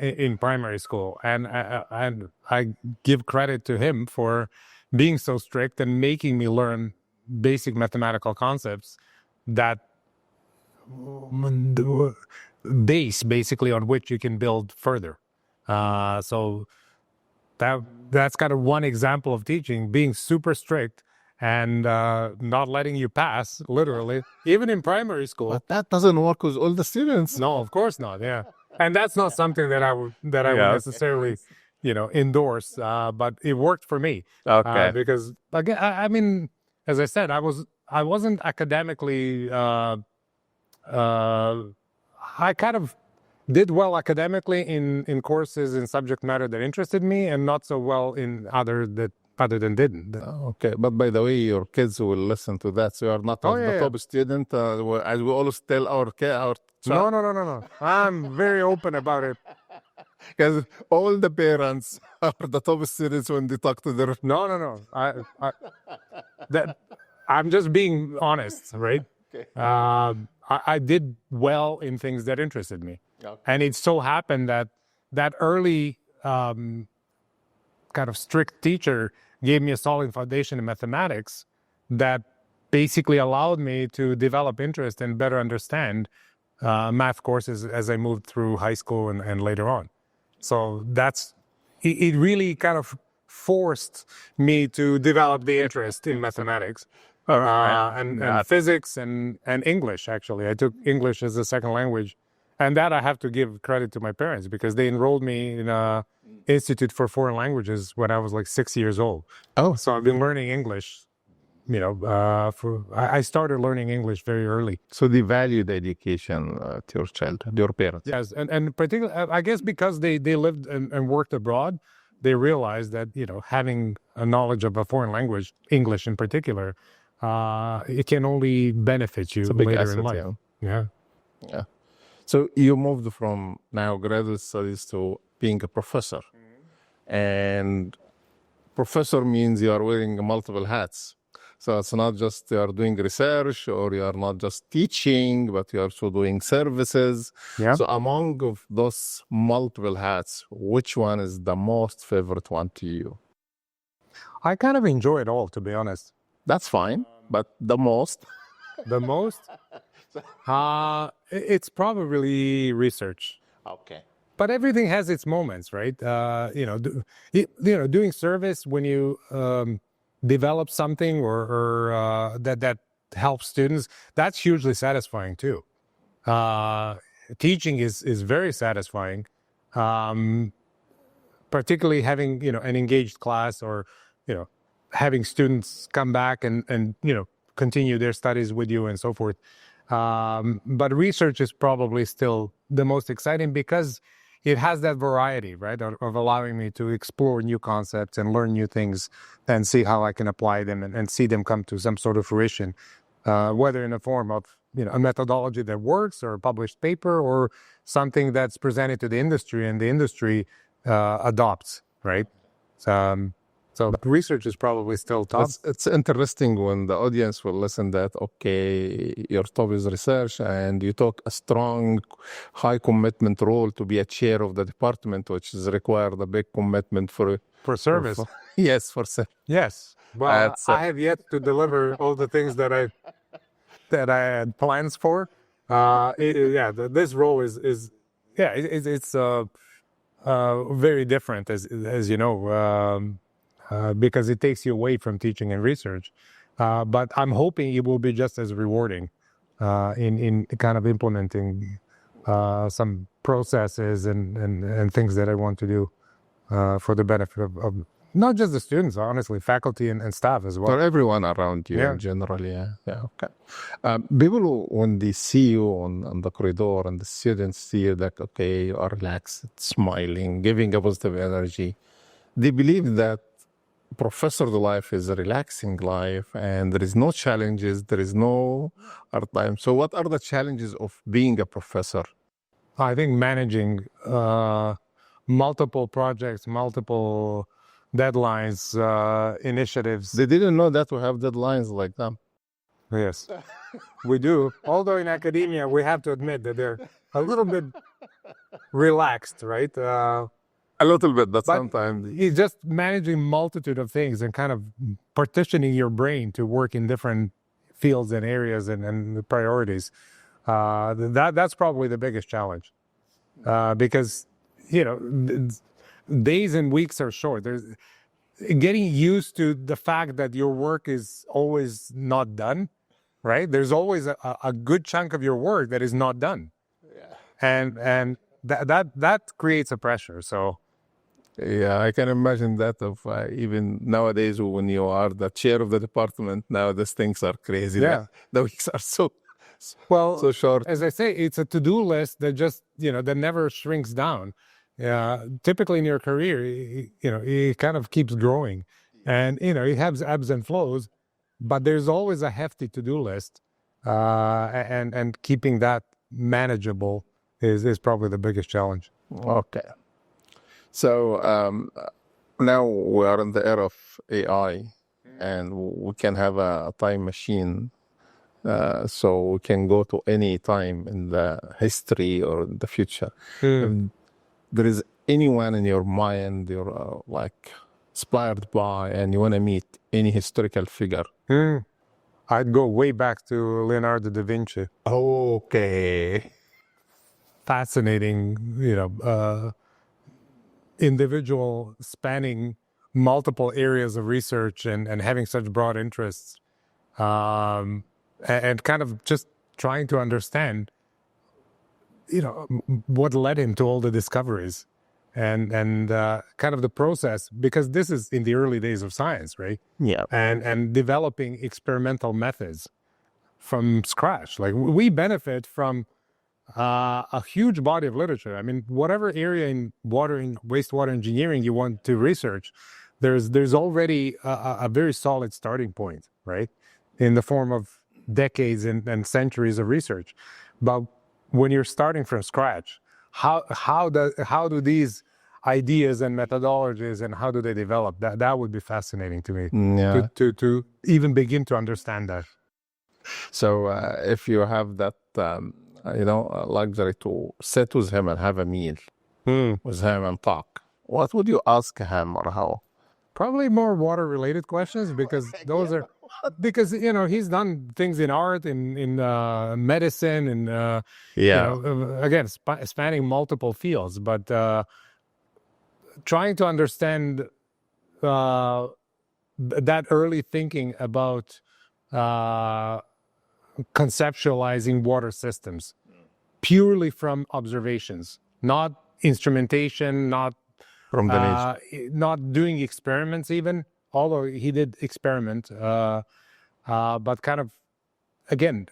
[SPEAKER 3] in primary school, and I give credit to him for being so strict and making me learn basic mathematical concepts that base basically on which you can build further. So that's kind of one example of teaching, being super strict and not letting you pass, literally, even in primary school.
[SPEAKER 2] But that doesn't work with all the students.
[SPEAKER 3] No, of course not. Yeah, and that's not something that I would necessarily, endorse. But it worked for me.
[SPEAKER 2] Okay.
[SPEAKER 3] Because again, I mean, as I said, I wasn't academically. I kind of did well academically in courses in subject matter that interested me, and not so well in other than didn't.
[SPEAKER 2] Okay, but by the way, your kids will listen to that, so you are not the top student, as we always tell our child.
[SPEAKER 3] No. I'm very open about it.
[SPEAKER 2] Because all the parents are the top students when they talk to their...
[SPEAKER 3] No. I'm just being honest, right?
[SPEAKER 2] Okay.
[SPEAKER 3] I did well in things that interested me. Okay. And it so happened that early kind of strict teacher gave me a solid foundation in mathematics that basically allowed me to develop interest and better understand math courses as I moved through high school and later on. So it really kind of forced me to develop the interest in mathematics and physics and English, actually. I took English as a second language. And that I have to give credit to my parents because they enrolled me in a Institute for Foreign Languages when I was like 6 years old.
[SPEAKER 2] Oh.
[SPEAKER 3] So I've been learning English I started learning English very early.
[SPEAKER 2] So they value the education to your child, to your parents.
[SPEAKER 3] Yes, and particularly, I guess because they lived and worked abroad, they realized that, having a knowledge of a foreign language, English in particular, it can only benefit you
[SPEAKER 2] It's a big
[SPEAKER 3] later
[SPEAKER 2] asset,
[SPEAKER 3] in life.
[SPEAKER 2] yeah.
[SPEAKER 3] Yeah.
[SPEAKER 2] So you moved from now graduate studies to being a professor. And professor means you are wearing multiple hats. So it's not just you are doing research or you are not just teaching, but you are also doing services.
[SPEAKER 3] Yeah.
[SPEAKER 2] So among of those multiple hats, which one is the most favorite one to you?
[SPEAKER 3] I kind of enjoy it all, to be honest.
[SPEAKER 2] That's fine, but the most?
[SPEAKER 3] The most? It's probably research.
[SPEAKER 2] Okay.
[SPEAKER 3] But everything has its moments, right? Doing service when you develop something or that helps students, that's hugely satisfying too. Teaching is very satisfying, particularly having an engaged class or having students come back and continue their studies with you and so forth. But research is probably still the most exciting because it has that variety, right, of allowing me to explore new concepts and learn new things and see how I can apply them and see them come to some sort of fruition, whether in the form of a methodology that works or a published paper or something that's presented to the industry and the industry adopts, right? So research is probably still top.
[SPEAKER 2] It's interesting when the audience will listen that, okay, your top is research and you took a strong, high commitment role to be a chair of the department, which is required a big commitment for
[SPEAKER 3] service.
[SPEAKER 2] Yes, for service.
[SPEAKER 3] Yes. Well, I have yet to deliver all the things that I had plans for. This role is very different as you know. Because it takes you away from teaching and research. But I'm hoping it will be just as rewarding in kind of implementing some processes and things that I want to do for the benefit of not just the students, honestly, faculty and staff as well.
[SPEAKER 2] For everyone around you,
[SPEAKER 3] Yeah.
[SPEAKER 2] generally, yeah, okay. People, when they see you on the corridor and the students see you, like, okay, you are relaxed, smiling, giving a positive energy, they believe that professor life is a relaxing life and there is no challenges, there is no hard time. So what are the challenges of being a professor?
[SPEAKER 3] I think managing multiple projects, multiple deadlines, initiatives.
[SPEAKER 2] They didn't know that we have deadlines like that.
[SPEAKER 3] Yes, we do. Although in academia, we have to admit that they're a little bit relaxed, right?
[SPEAKER 2] A little bit, but
[SPEAKER 3] But
[SPEAKER 2] sometimes.
[SPEAKER 3] it's just managing multitude of things and kind of partitioning your brain to work in different fields and areas and priorities. That's probably the biggest challenge because, days and weeks are short. There's getting used to the fact that your work is always not done, right? There's always a good chunk of your work that is not done. Yeah. And that creates a pressure. So.
[SPEAKER 2] Yeah, I can imagine that of even nowadays when you are the chair of the department, now these things are crazy.
[SPEAKER 3] Yeah.
[SPEAKER 2] The weeks are so short.
[SPEAKER 3] As I say, it's a to-do list that just, that never shrinks down. Typically in your career, it kind of keeps growing and, it has ebbs and flows, but there's always a hefty to-do list. And keeping that manageable is probably the biggest challenge.
[SPEAKER 2] Okay. So now we are in the era of AI and we can have a time machine. So we can go to any time in the history or the future. If there is anyone in your mind you're inspired by and you want to meet any historical figure.
[SPEAKER 3] I'd go way back to Leonardo da Vinci.
[SPEAKER 2] Okay.
[SPEAKER 3] Fascinating, individual spanning multiple areas of research and having such broad interests, and kind of just trying to understand, what led him to all the discoveries. and kind of the process, because this is in the early days of science, right?
[SPEAKER 2] Yeah.
[SPEAKER 3] And developing experimental methods from scratch. Like, we benefit from a huge body of literature. I mean, whatever area in water and wastewater engineering you want to research, there's already a very solid starting point, right? In the form of decades and centuries of research. But when you're starting from scratch, how do these ideas and methodologies, and how do they develop? That would be fascinating to me.
[SPEAKER 2] Yeah.
[SPEAKER 3] To even begin to understand that.
[SPEAKER 2] So if you have that, luxury to sit with him and have a meal with him and talk, what would you ask him, or how?
[SPEAKER 3] Probably more water-related questions, because those are, because he's done things in art, in medicine, and again, spanning multiple fields, but trying to understand that early thinking about conceptualizing water systems purely from observations, not instrumentation, not
[SPEAKER 2] From the nature.
[SPEAKER 3] not doing experiments even, although he did experiment, but kind of, again,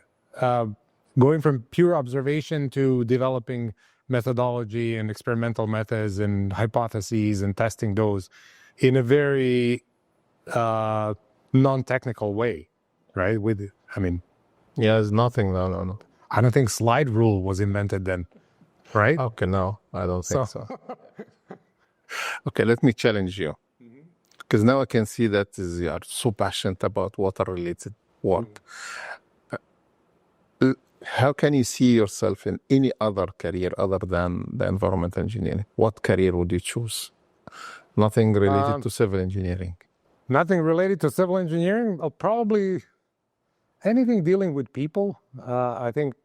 [SPEAKER 3] going from pure observation to developing methodology and experimental methods and hypotheses and testing those in a very non-technical way, right?
[SPEAKER 2] There's nothing. No.
[SPEAKER 3] I don't think slide rule was invented then, right?
[SPEAKER 2] Okay, no, I don't think so. Okay, let me challenge you, because now I can see that you are so passionate about water-related work. How can you see yourself in any other career other than the environmental engineering? What career would you choose? Nothing related to civil engineering.
[SPEAKER 3] Nothing related to civil engineering? Probably anything dealing with people. I think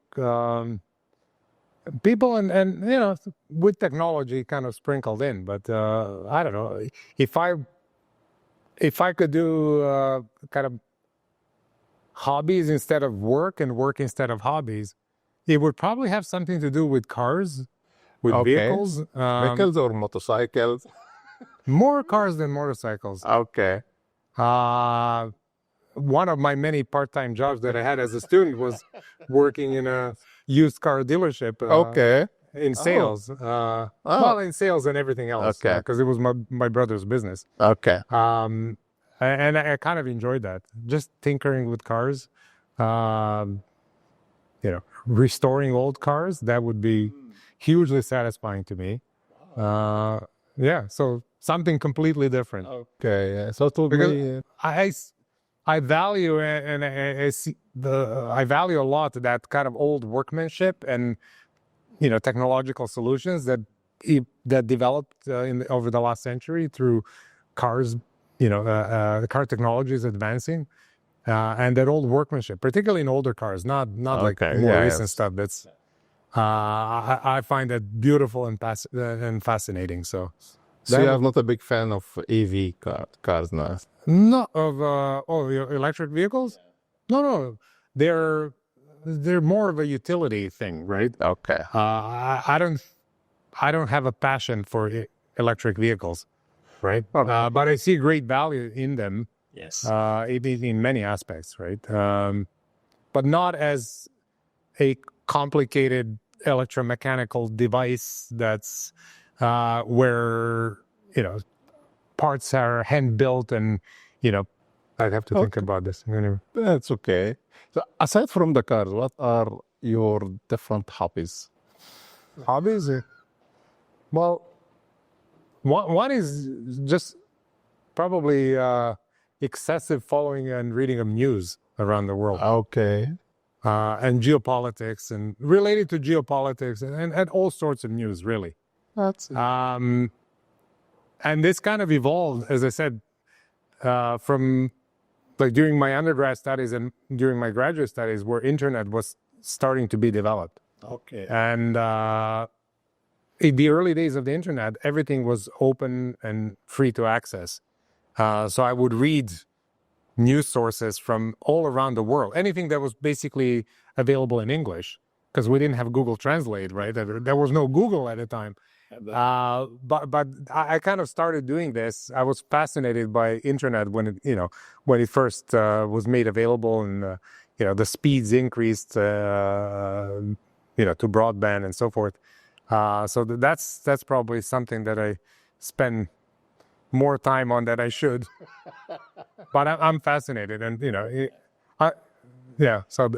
[SPEAKER 3] people and with technology kind of sprinkled in. But I don't know, if I could do kind of hobbies instead of work and work instead of hobbies, it would probably have something to do with cars, with vehicles.
[SPEAKER 2] Vehicles or motorcycles?
[SPEAKER 3] More cars than motorcycles.
[SPEAKER 2] Okay.
[SPEAKER 3] One of my many part-time jobs that I had as a student was working in a used car dealership. In sales. Well, in sales and everything else.
[SPEAKER 2] Okay.
[SPEAKER 3] Because it was my brother's business.
[SPEAKER 2] Okay.
[SPEAKER 3] And I kind of enjoyed that. Just tinkering with cars, restoring old cars. That would be hugely satisfying to me. So something completely different.
[SPEAKER 2] Okay. Yeah. So to me,
[SPEAKER 3] I value and I value a lot that kind of old workmanship and technological solutions that developed over the last century through cars. The car technology is advancing, and that old workmanship, particularly in older cars, not like more recent stuff. That's I find that beautiful and fascinating. So
[SPEAKER 2] you are not a big fan of EV cars now?
[SPEAKER 3] Not of electric vehicles? No, they're more of a utility thing, right?
[SPEAKER 2] Okay.
[SPEAKER 3] I don't have a passion for electric vehicles, right? But I see great value in them.
[SPEAKER 2] Yes.
[SPEAKER 3] In many aspects, right? But not as a complicated electromechanical device that's where parts are hand built and I'd have to think about this.
[SPEAKER 2] That's okay. So aside from the cars, what are your different hobbies?
[SPEAKER 3] Hobbies? Well, one is just probably excessive following and reading of news around the world.
[SPEAKER 2] Okay.
[SPEAKER 3] And geopolitics and related to geopolitics and all sorts of news, really.
[SPEAKER 2] That's it.
[SPEAKER 3] And this kind of evolved, as I said, from like during my undergrad studies and during my graduate studies, where internet was starting to be developed.
[SPEAKER 2] Okay.
[SPEAKER 3] And in the early days of the internet, everything was open and free to access. So I would read news sources from all around the world, anything that was basically available in English, because we didn't have Google Translate, right? There was no Google at the time. But I kind of started doing this. I was fascinated by internet when it first was made available, and the speeds increased to broadband and so forth. So that's probably something that I spend more time on than I should. But I'm fascinated, and So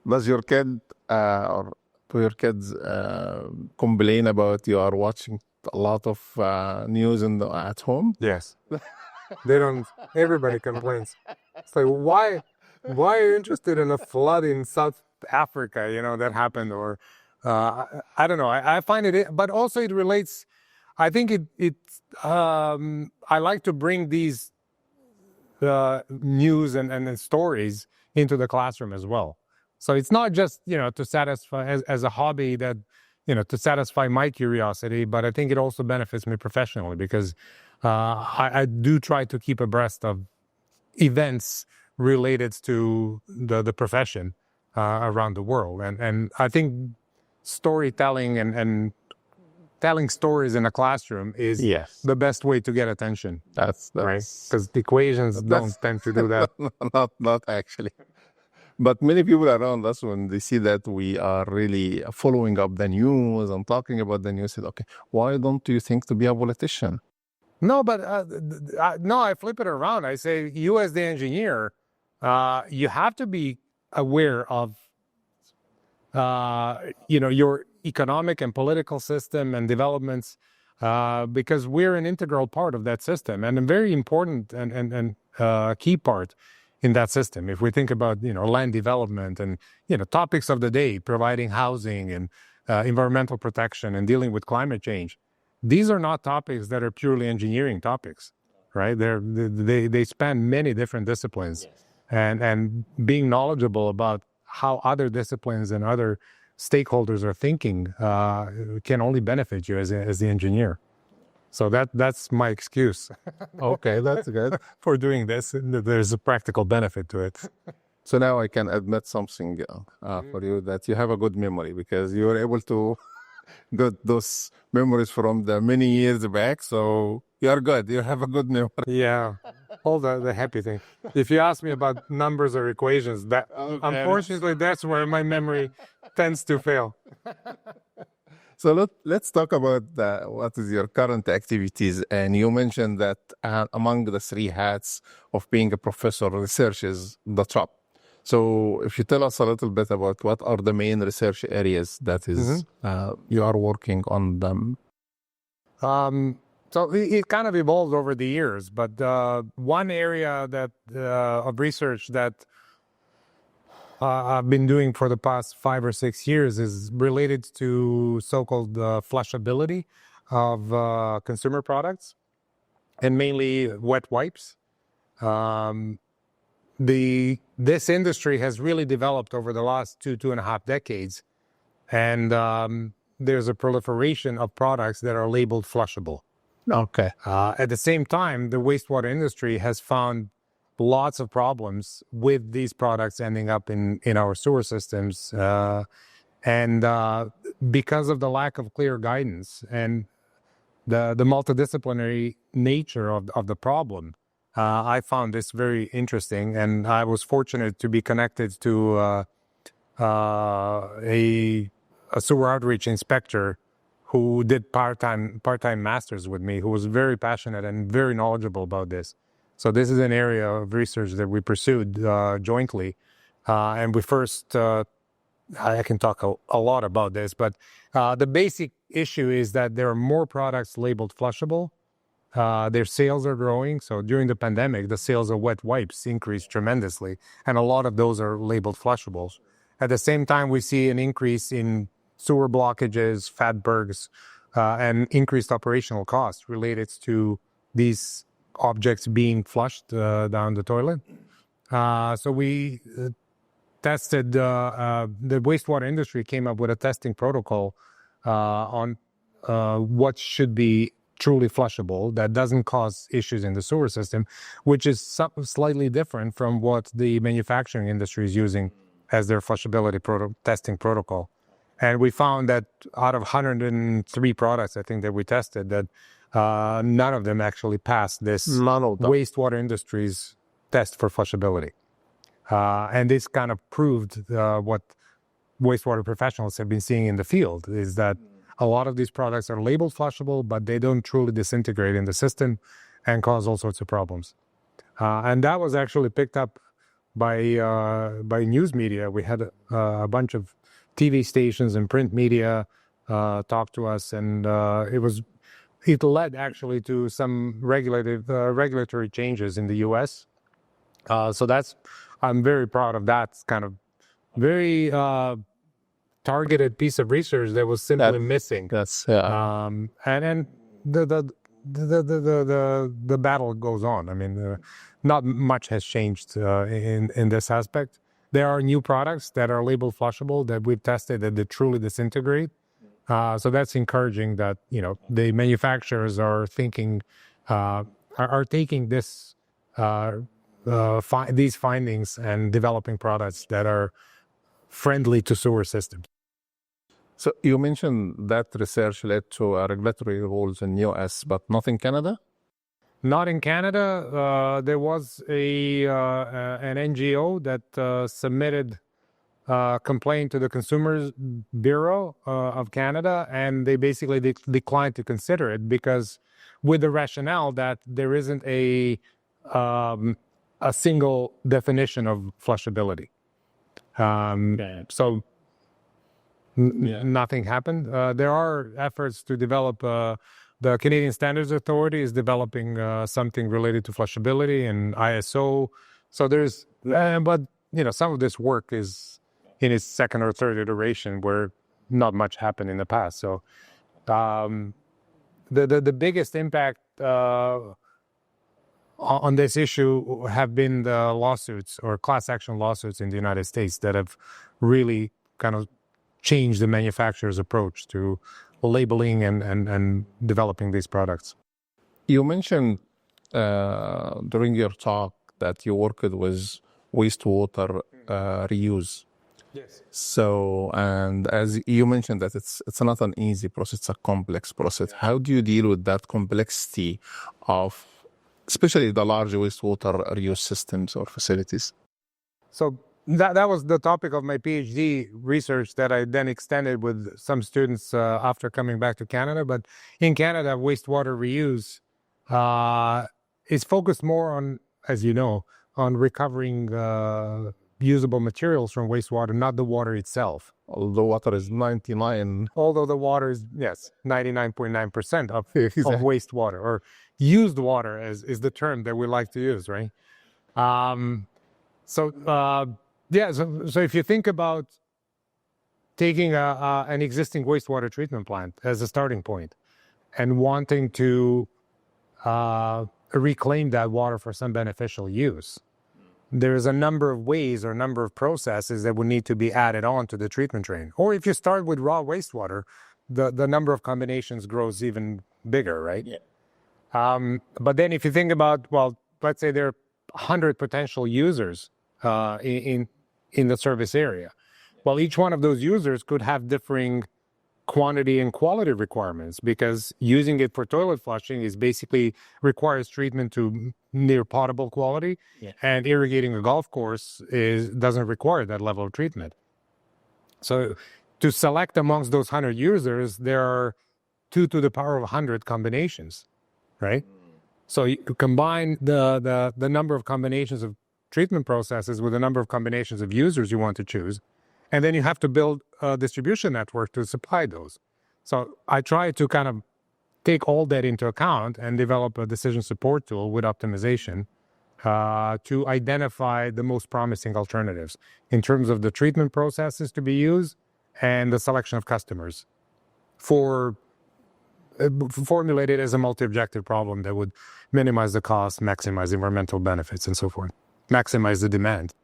[SPEAKER 2] Does your kid or do your kids complain about you are watching a lot of news at home?
[SPEAKER 3] yes, they don't. Everybody complains. It's like, why are you interested in a flood in South Africa? That happened, or I don't know. I find it, but also it relates. I think I like to bring these news and stories into the classroom as well. So it's not just to satisfy as a hobby that to satisfy my curiosity, but I think it also benefits me professionally because I do try to keep abreast of events related to the profession around the world, and I think storytelling and telling stories in a classroom is the best way to get attention.
[SPEAKER 2] That's
[SPEAKER 3] right, because the equations don't tend to do that.
[SPEAKER 2] not actually. But many people around us, when they see that we are really following up the news and talking about the news, say, okay, why don't you think to be a politician?
[SPEAKER 3] No, but I flip it around. I say, you as the engineer, you have to be aware of, your economic and political system and developments, because we're an integral part of that system and a very important and key part in that system. If we think about, land development and, topics of the day, providing housing and environmental protection and dealing with climate change, these are not topics that are purely engineering topics, right? They span many different disciplines. And being knowledgeable about how other disciplines and other stakeholders are thinking can only benefit you as the engineer. So that's my excuse.
[SPEAKER 2] Okay, that's good.
[SPEAKER 3] For doing this. There's a practical benefit to it.
[SPEAKER 2] So now I can admit something for you, that you have a good memory because you were able to get those memories from the many years back. So you are good. You have a good memory.
[SPEAKER 3] Yeah, all the happy thing. If you ask me about numbers or equations, that unfortunately that's where my memory tends to fail.
[SPEAKER 2] So let's talk about what is your current activities. And you mentioned that among the three hats of being a professor, research is the top. So if you tell us a little bit about what are the main research areas that is you are working on them.
[SPEAKER 3] So it kind of evolved over the years, but one area that of research that I've been doing for the past 5 or 6 years is related to so-called flushability of consumer products, and mainly wet wipes. This industry has really developed over the last 2.5 decades, and there's a proliferation of products that are labeled flushable.
[SPEAKER 2] Okay.
[SPEAKER 3] At the same time, the wastewater industry has found lots of problems with these products ending up in our sewer systems. And because of the lack of clear guidance and the multidisciplinary nature of the problem, I found this very interesting. And I was fortunate to be connected to a sewer outreach inspector who did part-time masters with me, who was very passionate and very knowledgeable about this. So this is an area of research that we pursued jointly. And we first, I can talk a lot about this, but the basic issue is that there are more products labeled flushable. Their sales are growing. So during the pandemic, the sales of wet wipes increased tremendously. And a lot of those are labeled flushables. At the same time, we see an increase in sewer blockages, fatbergs, and increased operational costs related to these objects being flushed down the toilet. So we tested, the wastewater industry came up with a testing protocol on what should be truly flushable that doesn't cause issues in the sewer system, which is slightly different from what the manufacturing industry is using as their flushability testing protocol. And we found that out of 103 products, I think, that we tested, that none of them actually passed this
[SPEAKER 2] None of them.
[SPEAKER 3] wastewater industry's test for flushability. And this kind of proved what wastewater professionals have been seeing in the field, is that a lot of these products are labeled flushable, but they don't truly disintegrate in the system and cause all sorts of problems. And that was actually picked up by news media. We had a bunch of TV stations and print media talk to us, and it led actually to some regulatory changes in the U.S. So I'm very proud of that kind of very targeted piece of research that was simply missing.
[SPEAKER 2] That's
[SPEAKER 3] And then the battle goes on. I mean, not much has changed in this aspect. There are new products that are labeled flushable that we've tested that they truly disintegrate. So that's encouraging that, the manufacturers are thinking, are taking this, these findings and developing products that are friendly to sewer systems.
[SPEAKER 2] So you mentioned that research led to regulatory rules in US, but not in Canada?
[SPEAKER 3] Not in Canada. There was an NGO that submitted a complaint to the Consumers Bureau of Canada, and they basically declined to consider it because, with the rationale that there isn't a single definition of flushability. So nothing happened. There are efforts to develop. The Canadian Standards Authority is developing something related to flushability and ISO. So there's, but some of this work is in its second or third iteration, where not much happened in the past. So the biggest impact on this issue have been the lawsuits or class action lawsuits in the United States that have really kind of changed the manufacturer's approach to labeling and developing these products.
[SPEAKER 2] You mentioned during your talk that you worked with wastewater reuse.
[SPEAKER 3] Yes.
[SPEAKER 2] So, and as you mentioned that it's not an easy process, it's a complex process. How do you deal with that complexity of especially the large wastewater reuse systems or facilities?
[SPEAKER 3] So that was the topic of my PhD research that I then extended with some students after coming back to Canada. But in Canada, wastewater reuse is focused more on, as you know, on recovering usable materials from wastewater, not the water itself.
[SPEAKER 2] Although the water is 99.
[SPEAKER 3] Although the water is, 99.9% of wastewater, or used water is the term that we like to use, right? So if you think about taking an existing wastewater treatment plant as a starting point and wanting to reclaim that water for some beneficial use, there's a number of ways or a number of processes that would need to be added on to the treatment train. Or if you start with raw wastewater, the number of combinations grows even bigger, right? Yeah. But then if you think about, let's say there are 100 potential users in the service area. Well, each one of those users could have differing quantity and quality requirements, because using it for toilet flushing is basically requires treatment to near potable quality, and irrigating a golf course doesn't require that level of treatment. So to select amongst those 100 users, there are 2 to the power of 100 combinations, right? So you combine the number of combinations of treatment processes with the number of combinations of users you want to choose, and then you have to build a distribution network to supply those. So I try to kind of take all that into account and develop a decision support tool with optimization to identify the most promising alternatives in terms of the treatment processes to be used and the selection of customers formulated as a multi-objective problem that would minimize the cost, maximize environmental benefits, and so forth, maximize the demand.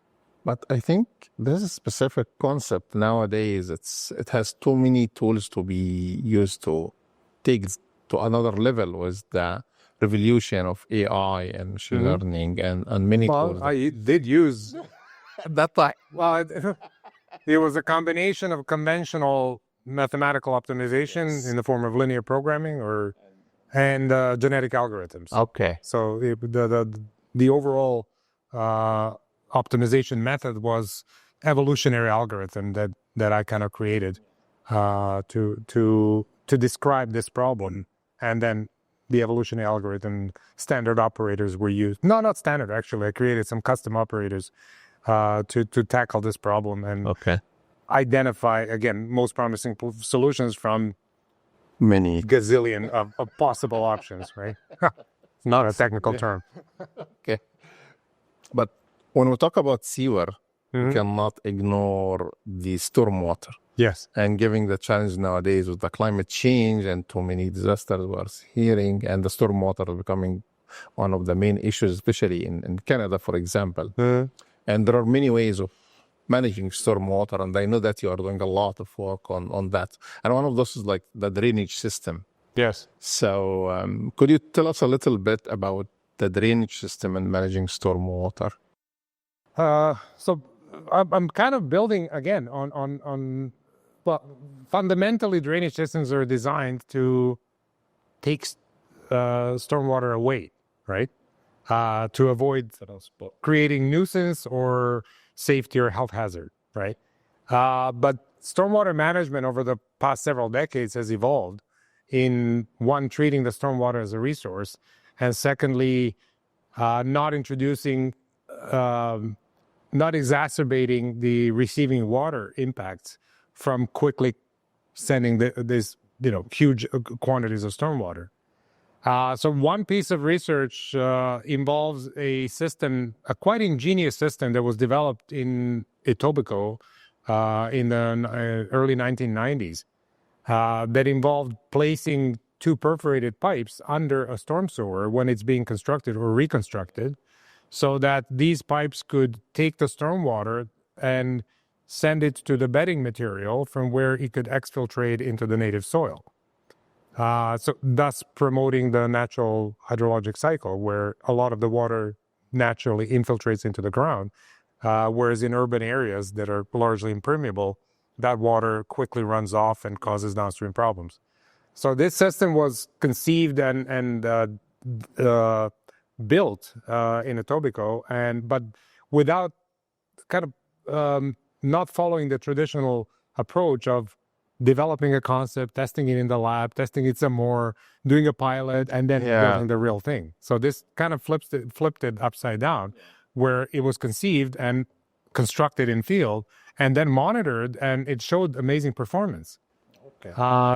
[SPEAKER 2] But I think this specific concept nowadays, it has too many tools to be used to take to another level with the revolution of AI and machine learning and many tools.
[SPEAKER 3] I did use
[SPEAKER 2] that time.
[SPEAKER 3] Well, It was a combination of conventional mathematical optimization in the form of linear programming and genetic algorithms.
[SPEAKER 2] Okay.
[SPEAKER 3] So the overall optimization method was evolutionary algorithm that I kind of created to describe this problem, and then the evolutionary algorithm standard operators were used. No, not standard actually. I created some custom operators to tackle this problem and identify again most promising solutions from
[SPEAKER 2] Many
[SPEAKER 3] gazillion of possible options. Right? Not a technical term.
[SPEAKER 2] Okay. But when we talk about sewer, we cannot ignore the stormwater.
[SPEAKER 3] Yes.
[SPEAKER 2] And given the challenge nowadays with the climate change and too many disasters we're hearing, and the stormwater is becoming one of the main issues, especially in Canada, for example. And there are many ways of managing stormwater, and I know that you are doing a lot of work on that. And one of those is like the drainage system.
[SPEAKER 3] Yes.
[SPEAKER 2] So could you tell us a little bit about the drainage system and managing stormwater?
[SPEAKER 3] So I'm kind of building again on well, fundamentally drainage systems are designed to take stormwater away, right? To avoid creating nuisance or safety or health hazard, right? But stormwater management over the past several decades has evolved in one, treating the stormwater as a resource, and secondly, not exacerbating the receiving water impacts from quickly sending this huge quantities of stormwater. So one piece of research involves a system, a quite ingenious system that was developed in Etobicoke in the early 1990s that involved placing two perforated pipes under a storm sewer when it's being constructed or reconstructed, so that these pipes could take the stormwater and send it to the bedding material from where it could exfiltrate into the native soil. So thus promoting the natural hydrologic cycle where a lot of the water naturally infiltrates into the ground, whereas in urban areas that are largely impermeable, that water quickly runs off and causes downstream problems. So this system was conceived and built in Etobicoke, but without kind of not following the traditional approach of developing a concept, testing it in the lab, testing it some more, doing a pilot, and then building the real thing. So this kind of flipped it upside down, where it was conceived and constructed in field and then monitored, and it showed amazing performance.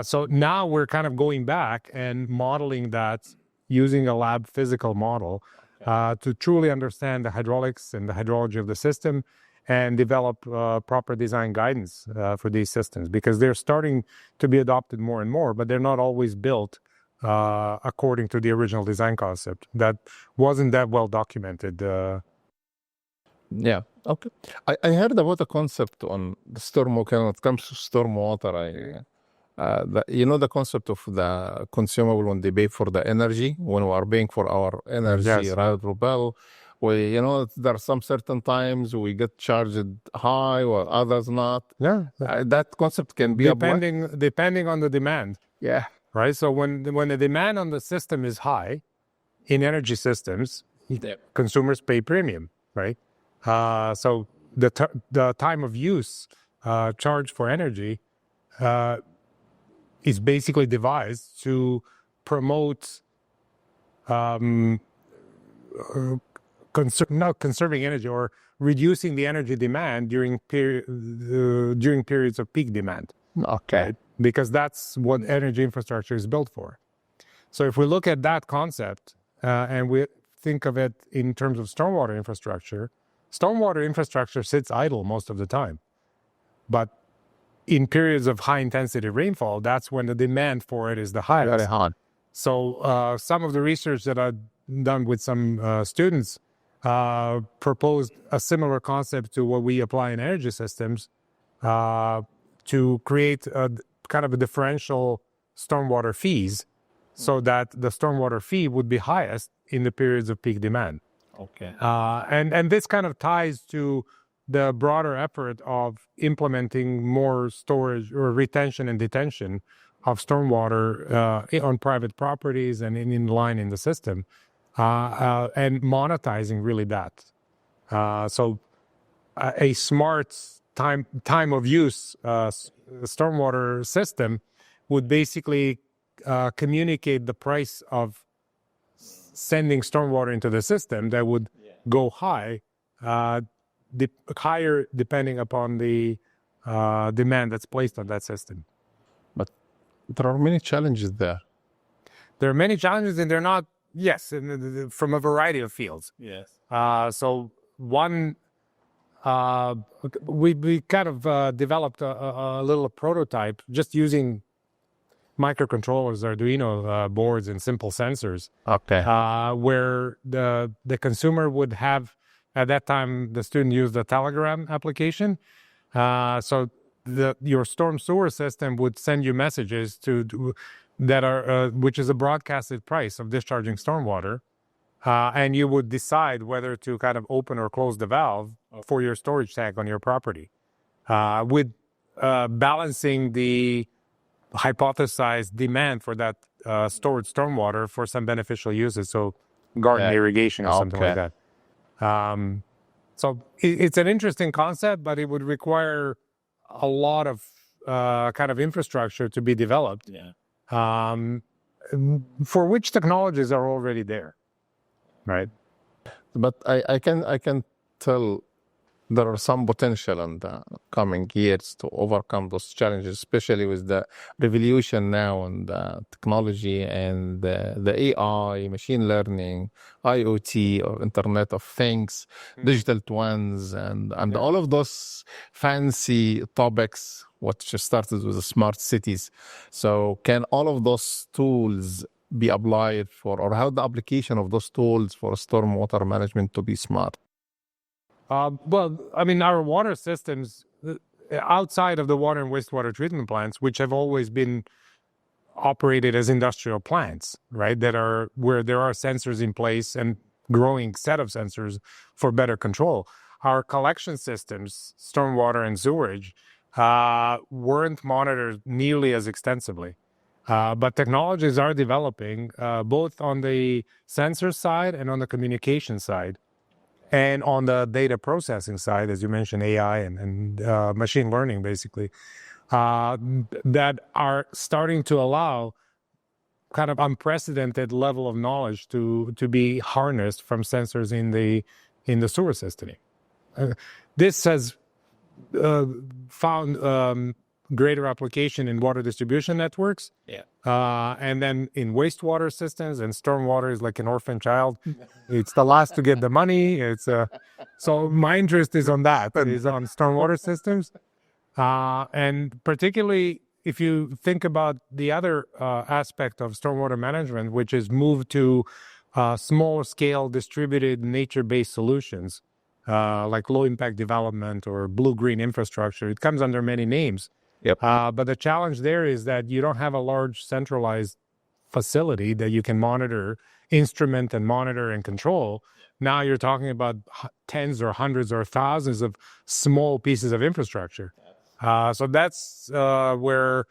[SPEAKER 3] So now we're kind of going back and modeling that using a lab physical model to truly understand the hydraulics and the hydrology of the system and develop proper design guidance for these systems, because they're starting to be adopted more and more, but they're not always built according to the original design concept. That wasn't that well documented.
[SPEAKER 2] Yeah. Okay. I heard about a concept on the stormwater. When it comes to stormwater, the concept of the consumable when they pay for the energy, when we are paying for our energy, hydro bill, there are some certain times we get charged high or others not.
[SPEAKER 3] Yeah.
[SPEAKER 2] That concept can be
[SPEAKER 3] depending on the demand.
[SPEAKER 2] Yeah.
[SPEAKER 3] Right. So when the demand on the system is high in energy systems, consumers pay premium, right? So the time of use charge for energy is basically devised to promote not conserving energy or reducing the energy demand during periods of peak demand.
[SPEAKER 2] Okay.
[SPEAKER 3] Right? Because that's what energy infrastructure is built for. So if we look at that concept and we think of it in terms of stormwater infrastructure sits idle most of the time. But in periods of high intensity rainfall, that's when the demand for it is the highest.
[SPEAKER 2] Very hot.
[SPEAKER 3] So some of the research that I've done with some students proposed a similar concept to what we apply in energy systems to create a kind of a differential stormwater fees so that the stormwater fee would be highest in the periods of peak demand.
[SPEAKER 2] Okay.
[SPEAKER 3] And this kind of ties to the broader effort of implementing more storage or retention and detention of stormwater on private properties and in line in the system, and monetizing really that. So a smart time of use stormwater system would basically communicate the price of sending stormwater into the system that would go higher depending upon the demand that's placed on that system.
[SPEAKER 2] But there are many challenges there.
[SPEAKER 3] There are many challenges, and they're not, from a variety of fields.
[SPEAKER 2] Yes.
[SPEAKER 3] So one, we kind of developed a little prototype just using microcontrollers, Arduino boards, and simple sensors.
[SPEAKER 2] Okay.
[SPEAKER 3] Where the consumer would have, at that time, the student used the Telegram application. So your storm sewer system would send you messages that are which is a broadcasted price of discharging stormwater, and you would decide whether to kind of open or close the valve for your storage tank on your property, with balancing the hypothesized demand for that stored stormwater for some beneficial uses, so garden irrigation or something like that. So it's an interesting concept, but it would require a lot of kind of infrastructure to be developed, for which technologies are already there, right?
[SPEAKER 2] But I can tell there are some potential in the coming years to overcome those challenges, especially with the revolution now in the technology and the AI, machine learning, IoT, or Internet of Things, digital twins, and all of those fancy topics, which started with the smart cities. So can all of those tools be applied or how the application of those tools for stormwater management to be smart?
[SPEAKER 3] Well, I mean, our water systems, outside of the water and wastewater treatment plants, which have always been operated as industrial plants, right, that are where there are sensors in place and growing set of sensors for better control. Our collection systems, stormwater and sewerage, weren't monitored nearly as extensively. But technologies are developing both on the sensor side and on the communication side. And on the data processing side, as you mentioned, AI and machine learning, basically, that are starting to allow kind of unprecedented level of knowledge to be harnessed from sensors in the sewer system. This has found greater application in water distribution networks, and then in wastewater systems, and stormwater is like an orphan child. It's the last to get the money. So my interest is on that, is on stormwater systems, and particularly if you think about the other aspect of stormwater management, which is move to small scale distributed nature-based solutions, like low impact development or blue-green infrastructure. It comes under many names. But the challenge there is that you don't have a large centralized facility that you can instrument and monitor and control. Now you're talking about tens or hundreds or thousands of small pieces of infrastructure. So that's where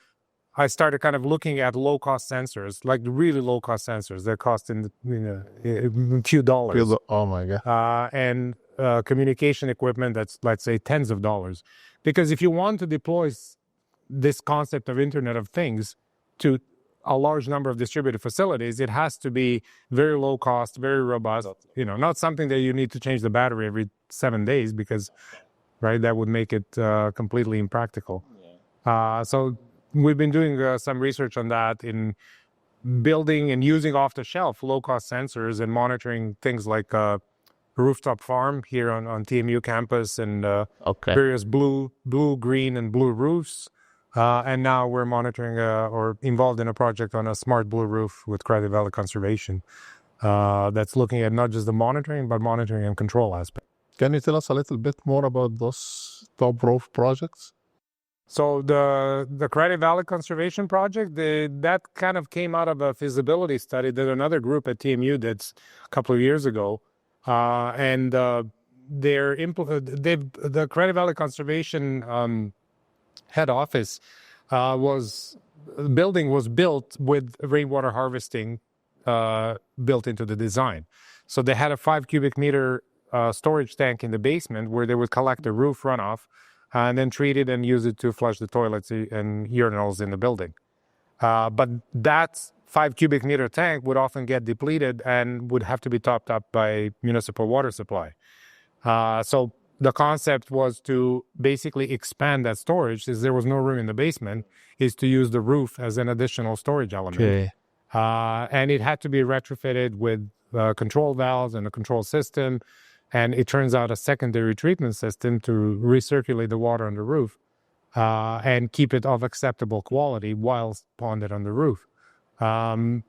[SPEAKER 3] I started kind of looking at low-cost sensors, like really low-cost sensors that cost a few dollars.
[SPEAKER 2] Oh my God.
[SPEAKER 3] And communication equipment that's, let's say, tens of dollars. Because if you want to deploy this concept of Internet of Things to a large number of distributed facilities, it has to be very low cost, very robust, not something that you need to change the battery every 7 days because, right, that would make it completely impractical. So we've been doing some research on that in building and using off-the-shelf low-cost sensors and monitoring things like rooftop farm here on TMU campus and various blue, green, and blue roofs. And now we're monitoring or involved in a project on a smart blue roof with Credit Valley Conservation that's looking at not just the monitoring, but monitoring and control aspect.
[SPEAKER 2] Can you tell us a little bit more about those top roof projects?
[SPEAKER 3] So the Credit Valley Conservation Project, that kind of came out of a feasibility study that another group at TMU did a couple of years ago. And the Credit Valley Conservation head office building was built with rainwater harvesting built into the design. So they had a 5 cubic meter storage tank in the basement where they would collect the roof runoff and then treat it and use it to flush the toilets and urinals in the building. But that 5 cubic meter tank would often get depleted and would have to be topped up by municipal water supply. So the concept was to basically expand that storage, since there was no room in the basement, is to use the roof as an additional storage element.
[SPEAKER 2] Okay.
[SPEAKER 3] And it had to be retrofitted with control valves and a control system. And it turns out a secondary treatment system to recirculate the water on the roof and keep it of acceptable quality while ponded on the roof to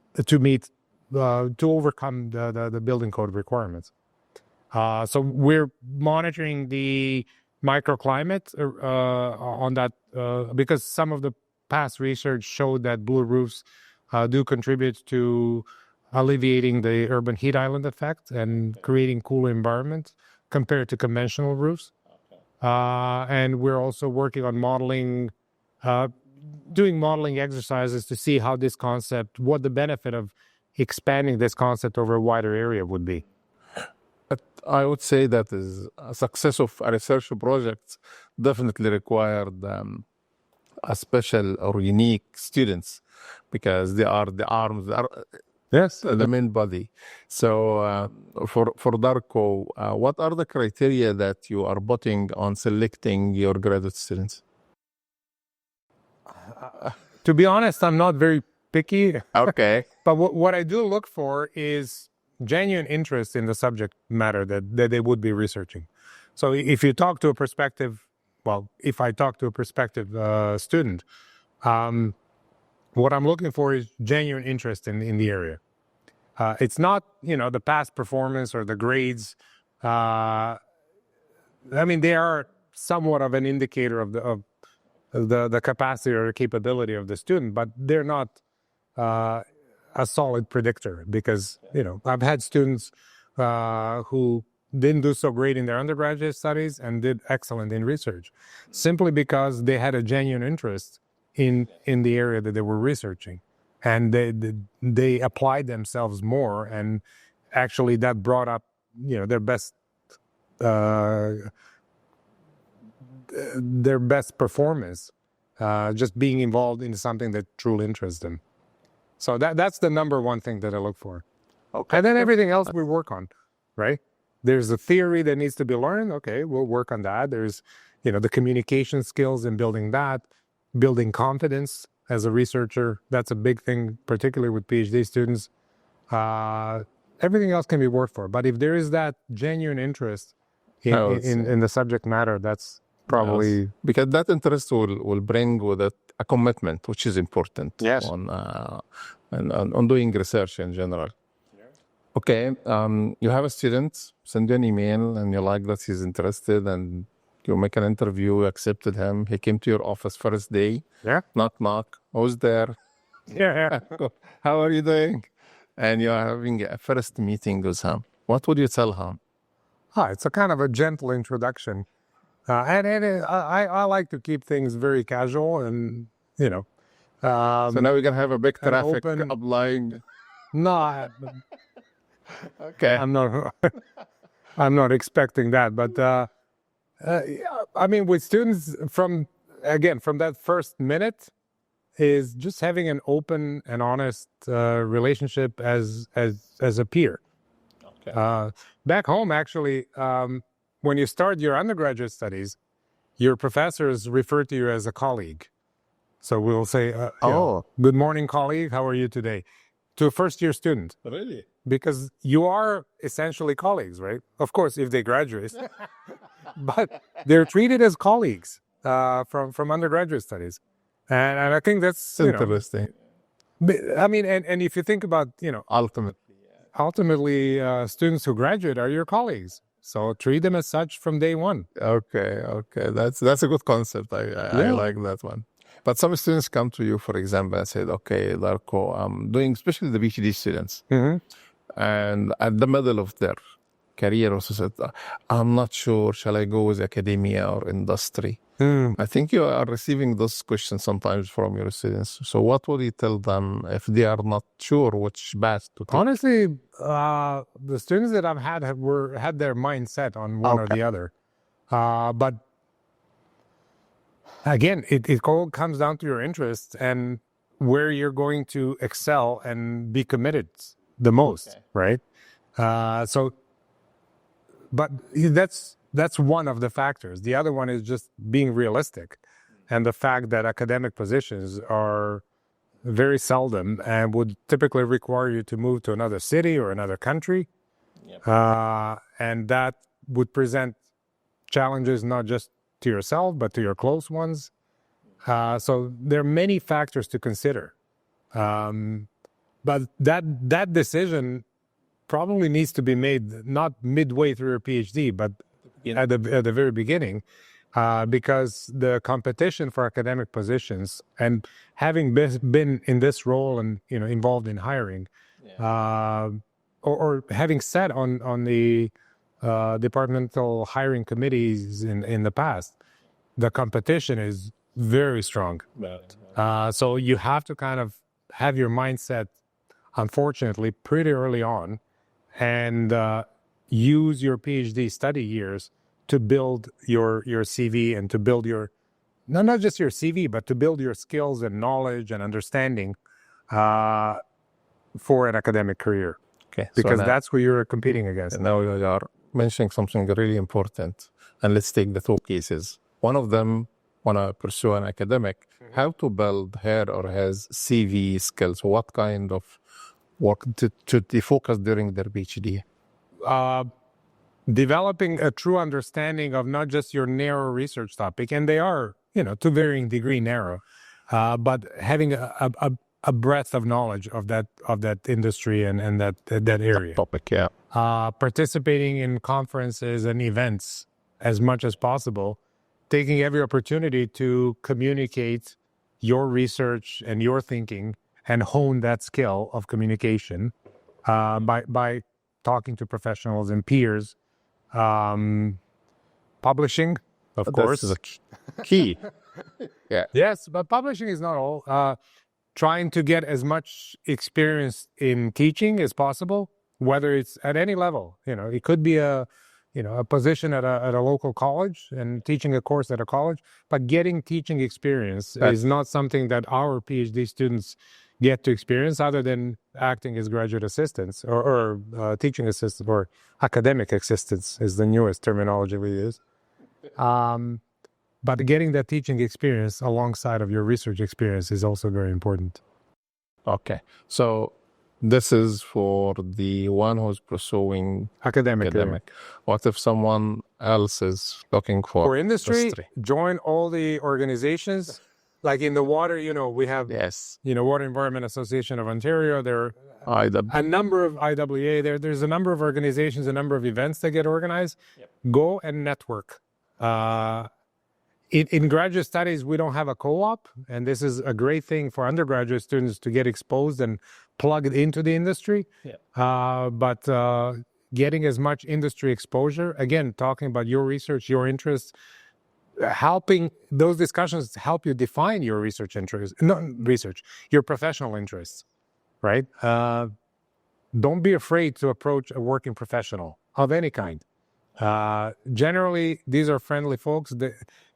[SPEAKER 3] overcome the building code requirements. So we're monitoring the microclimate on that because some of the past research showed that blue roofs do contribute to alleviating the urban heat island effect and creating cooler environment compared to conventional roofs. And we're also working on modeling, doing modeling exercises to see how this concept, what the benefit of expanding this concept over a wider area would be.
[SPEAKER 2] But I would say that is a success of a research project definitely required a special or unique students because they are the arms,
[SPEAKER 3] Yes.
[SPEAKER 2] the main body. So for Darko, what are the criteria that you are putting on selecting your graduate students?
[SPEAKER 3] To be honest, I'm not very picky.
[SPEAKER 2] Okay.
[SPEAKER 3] But what I do look for is genuine interest in the subject matter that they would be researching. So if you talk to a prospective, if I talk to a prospective student, what I'm looking for is genuine interest in the area. It's not, the past performance or the grades. I mean, they are somewhat of an indicator of the capacity or the capability of the student, but they're not a solid predictor because, I've had students who didn't do so great in their undergraduate studies and did excellent in research, simply because they had a genuine interest in the area that they were researching. And they applied themselves more, and actually that brought up, their best performance, just being involved in something that truly interests them. So that's the number one thing that I look for. Okay. And then everything else we work on, right? There's a theory that needs to be learned. Okay, we'll work on that. There's, the communication skills and building that, building confidence as a researcher. That's a big thing, particularly with PhD students. Everything else can be worked for. But if there is that genuine interest in the subject matter, that's probably...
[SPEAKER 2] Yes. Because that interest will bring with it a commitment, which is important.
[SPEAKER 3] Yes.
[SPEAKER 2] On doing research in general. Okay, you have a student, send you an email, and you like that he's interested, and you make an interview, you accepted him, he came to your office first day.
[SPEAKER 3] Yeah.
[SPEAKER 2] Knock. Who's there?
[SPEAKER 3] Yeah.
[SPEAKER 2] How are you doing? And you're having a first meeting with him. What would you tell him?
[SPEAKER 3] It's a kind of a gentle introduction. I like to keep things very casual and,
[SPEAKER 2] so now we're going to have a big traffic
[SPEAKER 3] open...
[SPEAKER 2] applying.
[SPEAKER 3] No.
[SPEAKER 2] Okay.
[SPEAKER 3] I'm not expecting that, but I mean, with students from that first minute is just having an open and honest relationship as a peer. Okay. Back home, actually, when you start your undergraduate studies, your professors refer to you as a colleague. So we'll say, good morning, colleague. How are you today? To a first-year student.
[SPEAKER 2] Really?
[SPEAKER 3] Because you are essentially colleagues, right? Of course, if they graduate. But they're treated as colleagues from undergraduate studies. And I think that's
[SPEAKER 2] interesting.
[SPEAKER 3] I mean, and if you think about, ultimately, students who graduate are your colleagues. So treat them as such from day one.
[SPEAKER 2] Okay. That's a good concept. I like that one. But some students come to you, for example, and said, okay, Darko, I'm doing, especially the PhD students, and at the middle of their career, also said, I'm not sure, shall I go with academia or industry? I think you are receiving those questions sometimes from your students. So what would you tell them if they are not sure which path to take?
[SPEAKER 3] Honestly, the students that I've had had their mindset on one or the other. But again, it all comes down to your interests and where you're going to excel and be committed the most, right? But that's one of the factors. The other one is just being realistic, and the fact that academic positions are very seldom and would typically require you to move to another city or another country. And that would present challenges not just to yourself, but to your close ones. So there are many factors to consider. But that decision probably needs to be made not midway through your PhD, but at the very beginning, because the competition for academic positions, and having been in this role and involved in hiring, or having sat on the departmental hiring committees in the past, the competition is very strong. So you have to kind of have your mindset, unfortunately, pretty early on, and use your PhD study years to build your CV and to build your, not just your CV, but to build your skills and knowledge and understanding for an academic career.
[SPEAKER 2] Okay,
[SPEAKER 3] Because that's who you're competing against.
[SPEAKER 2] Now you are mentioning something really important. And let's take the two cases. One of them want to pursue an academic, how to build her or his CV skills. What kind of work to focus during their PhD?
[SPEAKER 3] Developing a true understanding of not just your narrow research topic, and they are, to varying degree narrow, but having a breadth of knowledge of that industry and that area.
[SPEAKER 2] Topic, yeah.
[SPEAKER 3] Participating in conferences and events as much as possible, taking every opportunity to communicate your research and your thinking and hone that skill of communication by talking to professionals and peers. Publishing, of course.
[SPEAKER 2] That's the key. Yeah.
[SPEAKER 3] Yes, but publishing is not all. Trying to get as much experience in teaching as possible, whether it's at any level. It could be a position at a local college and teaching a course at a college, but getting teaching experience is not something that our PhD students get to experience, other than acting as graduate assistants or teaching assistants, or academic assistants is the newest terminology we use. But getting that teaching experience alongside of your research experience is also very important.
[SPEAKER 2] Okay. So this is for the one who's pursuing
[SPEAKER 3] Academic.
[SPEAKER 2] What if someone else is looking for
[SPEAKER 3] industry? Join all the organizations. Like in the water, we have, Water Environment Association of Ontario. There are a number of IWA. There's a number of organizations, a number of events that get organized. Go and network. In graduate studies, we don't have a co-op, and this is a great thing for undergraduate students to get exposed and plugged into the industry. But getting as much industry exposure, again, talking about your research, your interests, helping those discussions help you define your research interests, your professional interests, right? Don't be afraid to approach a working professional of any kind. Generally, these are friendly folks.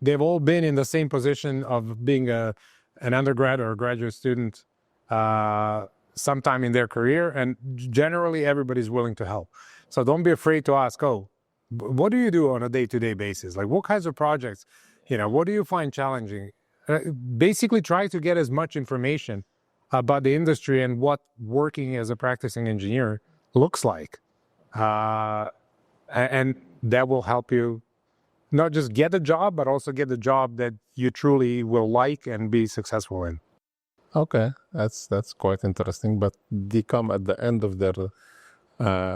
[SPEAKER 3] They've all been in the same position of being an undergrad or a graduate student sometime in their career, and generally everybody's willing to help. So don't be afraid to ask, what do you do on a day-to-day basis? Like, what kinds of projects, what do you find challenging? Basically try to get as much information about the industry and what working as a practicing engineer looks like. And that will help you not just get a job, but also get the job that you truly will like and be successful in.
[SPEAKER 2] Okay, that's quite interesting. But they come at the end of their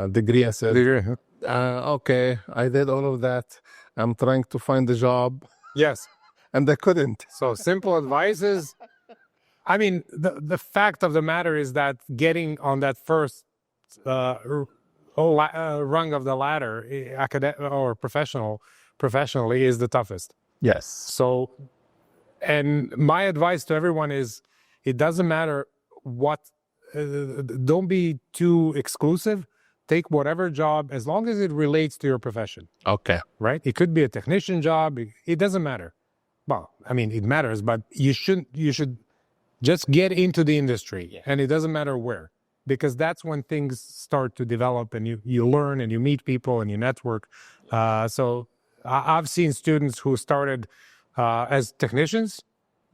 [SPEAKER 2] degree and said, okay, I did all of that. I'm trying to find a job.
[SPEAKER 3] Yes.
[SPEAKER 2] And they couldn't.
[SPEAKER 3] So simple advice is, the fact of the matter is that getting on that first rung of the ladder, or professionally, is the toughest.
[SPEAKER 2] Yes.
[SPEAKER 3] So, and my advice to everyone is, it doesn't matter what, don't be too exclusive. Take whatever job, as long as it relates to your profession.
[SPEAKER 2] Okay.
[SPEAKER 3] Right? It could be a technician job. It doesn't matter. Well, I mean, it matters, but you should just get into the industry, and it doesn't matter where, because that's when things start to develop, and you learn and you meet people and you network. So I've seen students who started as technicians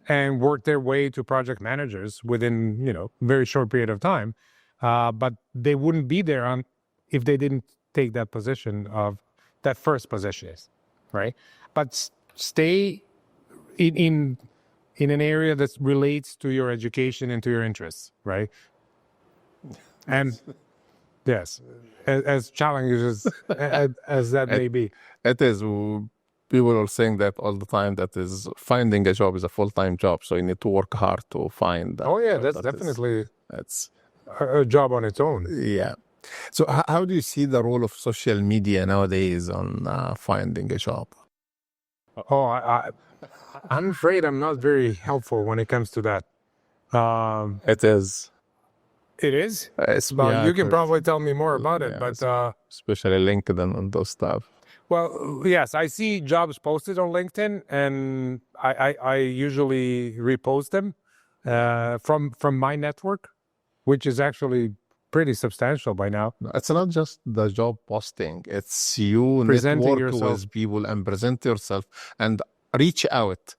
[SPEAKER 3] and worked their way to project managers within, very short period of time. But they wouldn't be there if they didn't take that position of that first position, right? But stay in an area that relates to your education and to your interests, right? And yes, as challenging as that may be.
[SPEAKER 2] It is. People are saying that all the time, that is, finding a job is a full-time job. So you need to work hard to find that.
[SPEAKER 3] Oh yeah, that's definitely
[SPEAKER 2] That's
[SPEAKER 3] a job on its own.
[SPEAKER 2] Yeah. So how do you see the role of social media nowadays on finding a job?
[SPEAKER 3] Oh, I'm afraid I'm not very helpful when it comes to that.
[SPEAKER 2] It is.
[SPEAKER 3] It is?
[SPEAKER 2] Yeah,
[SPEAKER 3] you can probably tell me more about it, but...
[SPEAKER 2] especially LinkedIn and those stuff.
[SPEAKER 3] Well, yes, I see jobs posted on LinkedIn, and I usually repost them from my network, which is actually pretty substantial by now.
[SPEAKER 2] It's not just the job posting. It's you
[SPEAKER 3] Presenting
[SPEAKER 2] network
[SPEAKER 3] yourself
[SPEAKER 2] with people and present yourself and reach out.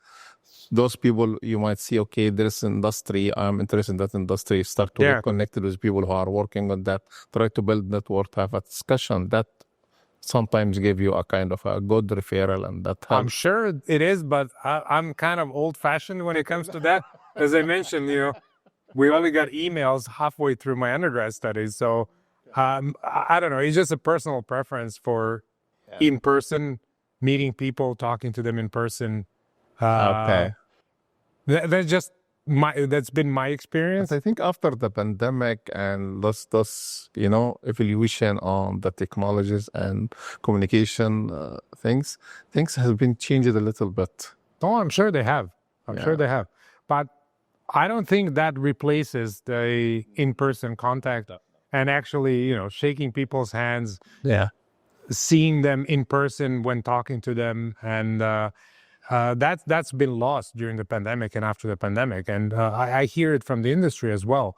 [SPEAKER 2] Those people you might see, okay, there's industry, I'm interested in that industry. Start to get connected with people who are working on that. Try to build network, have a discussion. That sometimes give you a kind of a good referral, and that helps.
[SPEAKER 3] I'm sure it is, but I'm kind of old-fashioned when it comes to that. As I mentioned, we only got emails halfway through my undergrad studies. So I don't know. It's just a personal preference for in-person, meeting people, talking to them in person.
[SPEAKER 2] Okay.
[SPEAKER 3] That's been my experience.
[SPEAKER 2] But I think after the pandemic and this evolution on the technologies and communication things have been changed a little bit.
[SPEAKER 3] Oh, I'm sure they have. I'm sure they have. But I don't think that replaces the in-person contact and actually, shaking people's hands.
[SPEAKER 2] Yeah.
[SPEAKER 3] Seeing them in person when talking to them, and that's been lost during the pandemic and after the pandemic. And I hear it from the industry as well,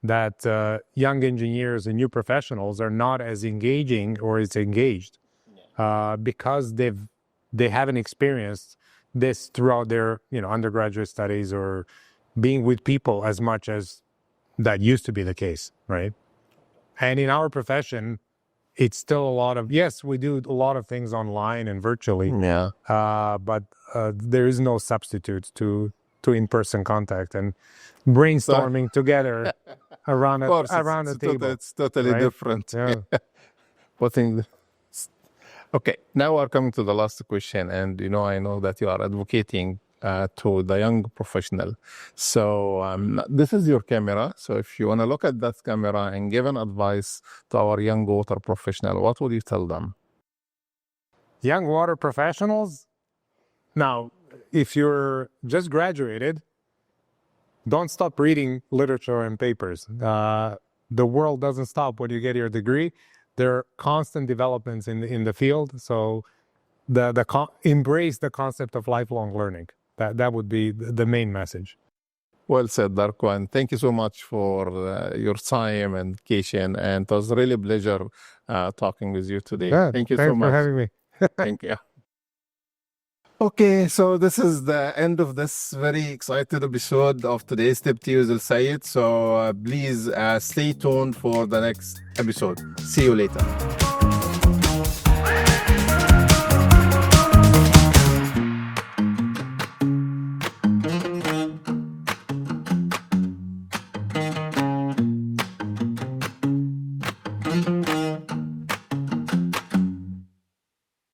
[SPEAKER 3] that young engineers and new professionals are not as engaging or as engaged because they haven't experienced this throughout their undergraduate studies or being with people as much as that used to be the case, right? And in our profession, it's still a lot of, yes, we do a lot of things online and virtually, but there is no substitute to in-person contact and brainstorming together around a table.
[SPEAKER 2] It's totally different.
[SPEAKER 3] Yeah.
[SPEAKER 2] Okay, now we're coming to the last question, and I know that you are advocating to the young professional. So this is your camera. So if you want to look at that camera and give an advice to our young water professional, what would you tell them?
[SPEAKER 3] Young water professionals? Now, if you're just graduated, don't stop reading literature and papers. The world doesn't stop when you get your degree. There are constant developments in the field. So embrace the concept of lifelong learning. That would be the main message.
[SPEAKER 2] Well said, Darko, and thank you so much for your time and education. And it was really a pleasure talking with you today.
[SPEAKER 3] Yeah,
[SPEAKER 2] thank you so much.
[SPEAKER 3] Thanks for having me.
[SPEAKER 2] Thank you. Okay, so this is the end of this very excited episode of today's Tip Tea with Elsayed. So please stay tuned for the next episode. See you later.